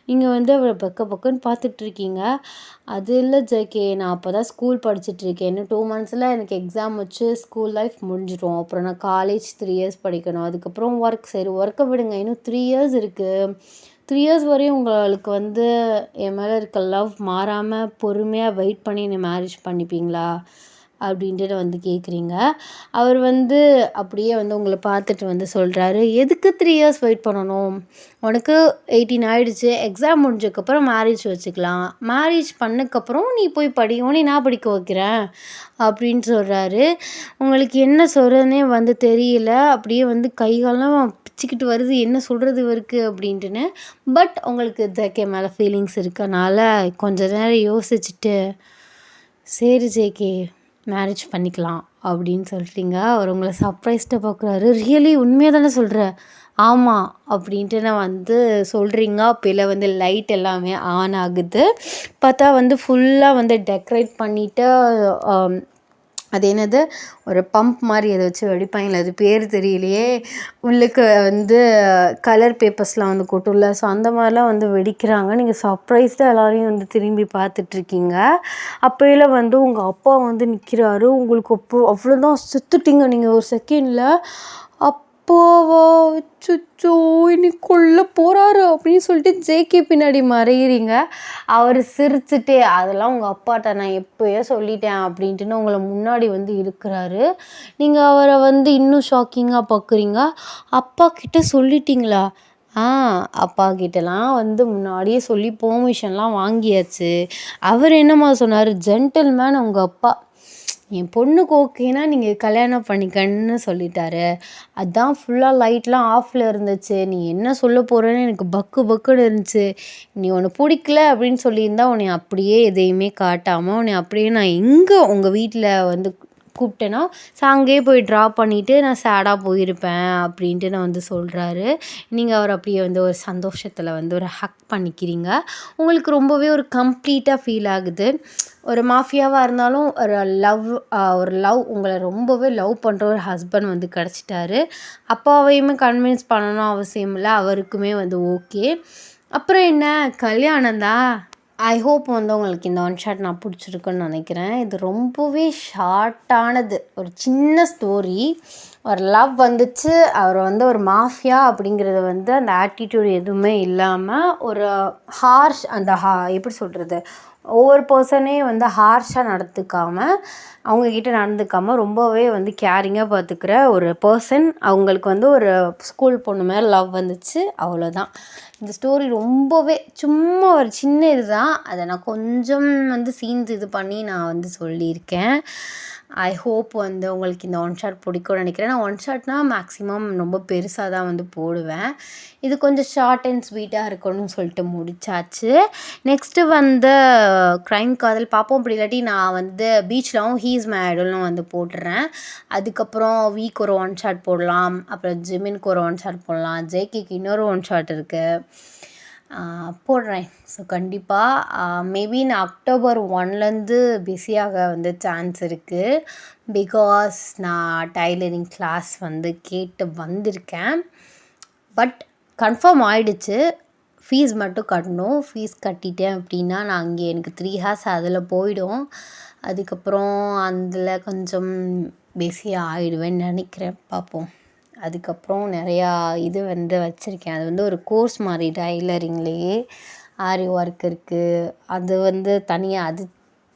நீங்கள் வந்து அவரை பக்கன்னு பார்த்துட்ருக்கீங்க. அது இல்லை ஜேகே, நான் அப்போ தான் ஸ்கூல் படிச்சுட்ருக்கேன். இன்னும் 2 monthsல எனக்கு எக்ஸாம் வச்சு ஸ்கூல் லைஃப் முடிஞ்சிடும். அப்புறம் நான் காலேஜ் 3 years படிக்கணும். அதுக்கப்புறம் ஒர்க். சரி ஒர்க்கை விடுங்க, இன்னும் 3 years இருக்குது. 3 years வரையும் உங்களுக்கு வந்து என் மேலே இருக்க லவ் மாறாமல் பொறுமையாக வெயிட் பண்ணி என்னை மேரேஜ் பண்ணிப்பீங்களா அப்படின்ட்டு வந்து கேட்குறீங்க. அவர் வந்து அப்படியே வந்து உங்களை பார்த்துட்டு வந்து சொல்கிறாரு, எதுக்கு 3 years வெயிட் பண்ணணும்? உனக்கு 18 ஆகிடுச்சு, எக்ஸாம் முடிஞ்சதுக்கப்புறம் மேரேஜ் வச்சுக்கலாம், மேரேஜ் பண்ணக்கப்புறம் நீ போய் படி, உன்னை நான் படிக்க வைக்கிறேன் அப்படின்னு சொல்கிறாரு. உங்களுக்கு என்ன சொல்கிறதுனே வந்து தெரியல. அப்படியே வந்து கைகாலெலாம் அடிச்சுக்கிட்டு வருது, என்ன சொல்கிறது இவருக்கு அப்படின்ட்டுன்னு. பட் உங்களுக்கு ஜேகே மேலே ஃபீலிங்ஸ் இருக்கனால கொஞ்ச நேரம் யோசிச்சுட்டு, சரி ஜேகே மேரேஜ் பண்ணிக்கலாம் அப்படின்னு சொல்லிட்டீங்க. அவர் உங்களை சர்ப்ரைஸ்டாக பார்க்குறாரு. ரியலி உண்மையாக தானே சொல்கிற? ஆமாம் அப்படின்ட்டு நான் வந்து சொல்கிறீங்க. அப்போல வந்து லைட் எல்லாமே ஆன் ஆகுது. பார்த்தா வந்து ஃபுல்லாக வந்து டெக்கரேட் பண்ணிவிட்டு அது என்னது ஒரு பம்ப் மாதிரி அதை வச்சு வெடிப்பாங்களே, அது பேர் தெரியலையே, உள்ளுக்கு வந்து கலர் பேப்பர்ஸ்லாம் வந்து கொட்டும்ல, ஸோ அந்த மாதிரிலாம் வந்து வெடிக்கிறாங்க. நீங்கள் சர்ப்ரைஸ்டாக எல்லோரையும் வந்து திரும்பி பார்த்துட்ருக்கீங்க. அப்போயில வந்து உங்கள் அப்பா வந்து நிற்கிறாரு. உங்களுக்கு அவ்வளோதான், செத்துட்டீங்க நீங்கள் ஒரு செகண்டில். அப்பாவா, அச்சச்சோ இன்னைக்கு கொல்ல போகிறாரு அப்படின்னு சொல்லிட்டு ஜேகே பின்னாடி மறையிறீங்க. அவர் சிரிச்சுட்டே, அதெல்லாம் உங்கள் அப்பாட்ட நான் எப்போயோ சொல்லிட்டேன் அப்படின்ட்டுன்னு உங்களை முன்னாடி வந்து இருக்கிறாரு. நீங்கள் அவரை வந்து இன்னும் ஷாக்கிங்காக பார்க்குறீங்க. அப்பா கிட்ட சொல்லிட்டீங்களா? அப்பா கிட்டலாம் வந்து முன்னாடியே சொல்லி பெர்மிஷன்லாம் வாங்கியாச்சு. அவர் என்னம்மா சொன்னார், ஜென்டில்மேன் உங்கள் அப்பா. என் பொண்ணுக்கு ஓகேனா நீங்கள் கல்யாணம் பண்ணிக்கன்னு சொல்லிட்டாரு. அதான் ஃபுல்லாக லைட்லாம் ஆஃபில் இருந்துச்சு. நீ என்ன சொல்ல போகிறேன்னு எனக்கு பக்கு பக்குன்னு இருந்துச்சு. நீ உன்னை பிடிக்கல அப்படின்னு சொல்லியிருந்தா உன்னை அப்படியே எதையுமே காட்டாமல் உன்னை அப்படியே நான் எங்கே உங்கள் வீட்டில் வந்து கூப்பிட்டேன்னா அங்கேயே போய் ட்ராப் பண்ணிவிட்டு நான் சேடாக போயிருப்பேன் அப்படின்ட்டு நான் வந்து சொல்கிறாரு. நீங்கள் அவர் அப்படியே வந்து ஒரு சந்தோஷத்தில் வந்து ஒரு ஹக் பண்ணிக்கிறீங்க. உங்களுக்கு ரொம்பவே ஒரு கம்ப்ளீட்டாக ஃபீல் ஆகுது. ஒரு மாஃபியாவாக இருந்தாலும் ஒரு லவ் உங்களை ரொம்பவே லவ் பண்ணுற ஒரு ஹஸ்பண்ட் வந்து கிடச்சிட்டாரு. அப்பாவையுமே கன்வின்ஸ் பண்ணணும் அவசியம் இல்லை, அவருக்குமே வந்து ஓகே. அப்புறம் என்ன, கல்யாணம் தான். ஐ ஹோப் வந்து உங்களுக்கு இந்த ஒன் ஷாட் நான் பிடிச்சிருக்குன்னு நினைக்கிறேன். இது ரொம்பவே ஷார்ட்டானது, ஒரு சின்ன ஸ்டோரி. ஒரு லவ் வந்துச்சு, அவர் வந்து ஒரு மாஃபியா அப்படிங்கிறது வந்து அந்த ஆட்டிடியூட் எதுவுமே இல்லாமல் ஒரு ஹார்ஷ் எப்படி சொல்கிறது, ஒவ்வொரு பர்சனே வந்து ஹார்ஷாக அவங்கக்கிட்ட நடந்துக்காமல் ரொம்பவே வந்து கேரிங்காக பார்த்துக்கிற ஒரு பர்சன். அவங்களுக்கு வந்து ஒரு ஸ்கூல் பொண்ணு மேலே லவ் வந்துச்சு, அவ்வளோதான். இந்த ஸ்டோரி ரொம்பவே சும்மா ஒரு சின்ன இது தான். அதை நான் கொஞ்சம் வந்து சீன்ஸ் இது பண்ணி நான் வந்து சொல்லியிருக்கேன். ஐ ஹோப் வந்து உங்களுக்கு இந்த ஒன் ஷாட் பிடிக்கும்னு நினைக்கிறேன். நான் ஒன் ஷாட்னால் மேக்ஸிமம் ரொம்ப பெருசாக தான் வந்து போடுவேன். இது கொஞ்சம் ஷார்ட் அண்ட் ஸ்வீட்டாக இருக்கணும்னு சொல்லிட்டு முடிச்சாச்சு. நெக்ஸ்ட்டு வந்து க்ரைம் காதல் பார்ப்போம். அப்படி இல்லாட்டி நான் வந்து பீச்லாவும் ஹீஸ் மை ஐடல்னு வந்து போட்டுடுறேன். அதுக்கப்புறம் வீக் ஒரு ஒன் ஷாட் போடலாம். அப்புறம் ஜிமினுக்கு ஒரு ஒன் ஷாட் போடலாம். ஜேகேக்கு இன்னொரு ஒன் ஷாட் இருக்குது, போடுறேன். ஸோ கண்டிப்பாக மேபி நான் அக்டோபர் 1லேருந்து பிஸியாக வந்து சான்ஸ் இருக்குது. பிகாஸ் நான் டைலரிங் கிளாஸ் வந்து கேட்டு வந்திருக்கேன். பட் கன்ஃபார்ம் ஆகிடுச்சு, ஃபீஸ் மட்டும் கட்டணும். ஃபீஸ் கட்டிட்டேன் அப்படின்னா நான் அங்கே எனக்கு 3 hours அதில் போயிடும். அதுக்கப்புறம் அதில் கொஞ்சம் பிஸியாக ஆகிடுவேன்னு நினைக்கிறேன், பார்ப்போம். அதுக்கப்புறம் நிறையா இது வந்து வச்சுருக்கேன். அது வந்து ஒரு கோர்ஸ் மாதிரி டைலரிங்லேயே ஆரி ஒர்க் இருக்குது. அது வந்து தனியாக அது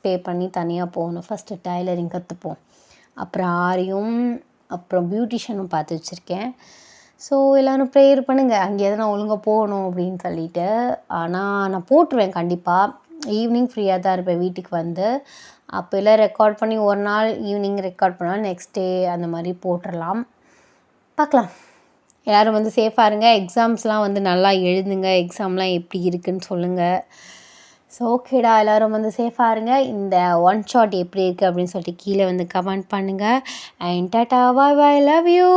பே பண்ணி தனியாக போகணும். ஃபஸ்ட்டு டைலரிங் கற்றுப்போம், அப்புறம் ஆரியும், அப்புறம் பியூட்டிஷியனும் பார்த்து வச்சுருக்கேன். ஸோ எல்லோரும் ப்ரேயர் பண்ணுங்கள், அங்கேயாவது நான் ஒழுங்காக போகணும் அப்படின்னு சொல்லிட்டு. ஆனால் நான் போட்டுருவேன் கண்டிப்பாக. ஈவினிங் ஃப்ரீயாக தான் இருப்பேன் வீட்டுக்கு வந்து. அப்போல்லாம் ரெக்கார்ட் பண்ணி ஒரு நாள் ஈவினிங் ரெக்கார்ட் பண்ணால் நெக்ஸ்ட் டே அந்த மாதிரி போட்டுடலாம். பார்க்கலாம். எல்லோரும் வந்து சேஃபாக இருங்க. எக்ஸாம்ஸ்லாம் வந்து நல்லா எழுதுங்க. எக்ஸாம்லாம் எப்படி இருக்குதுன்னு சொல்லுங்கள். ஸோ ஓகேடா, எல்லோரும் வந்து சேஃபாக இருங்க. இந்த ஒன் ஷாட் எப்படி இருக்குது அப்படின்னு சொல்லிட்டு கீழே வந்து கமெண்ட் பண்ணுங்கள். And tata, bye bye, love you.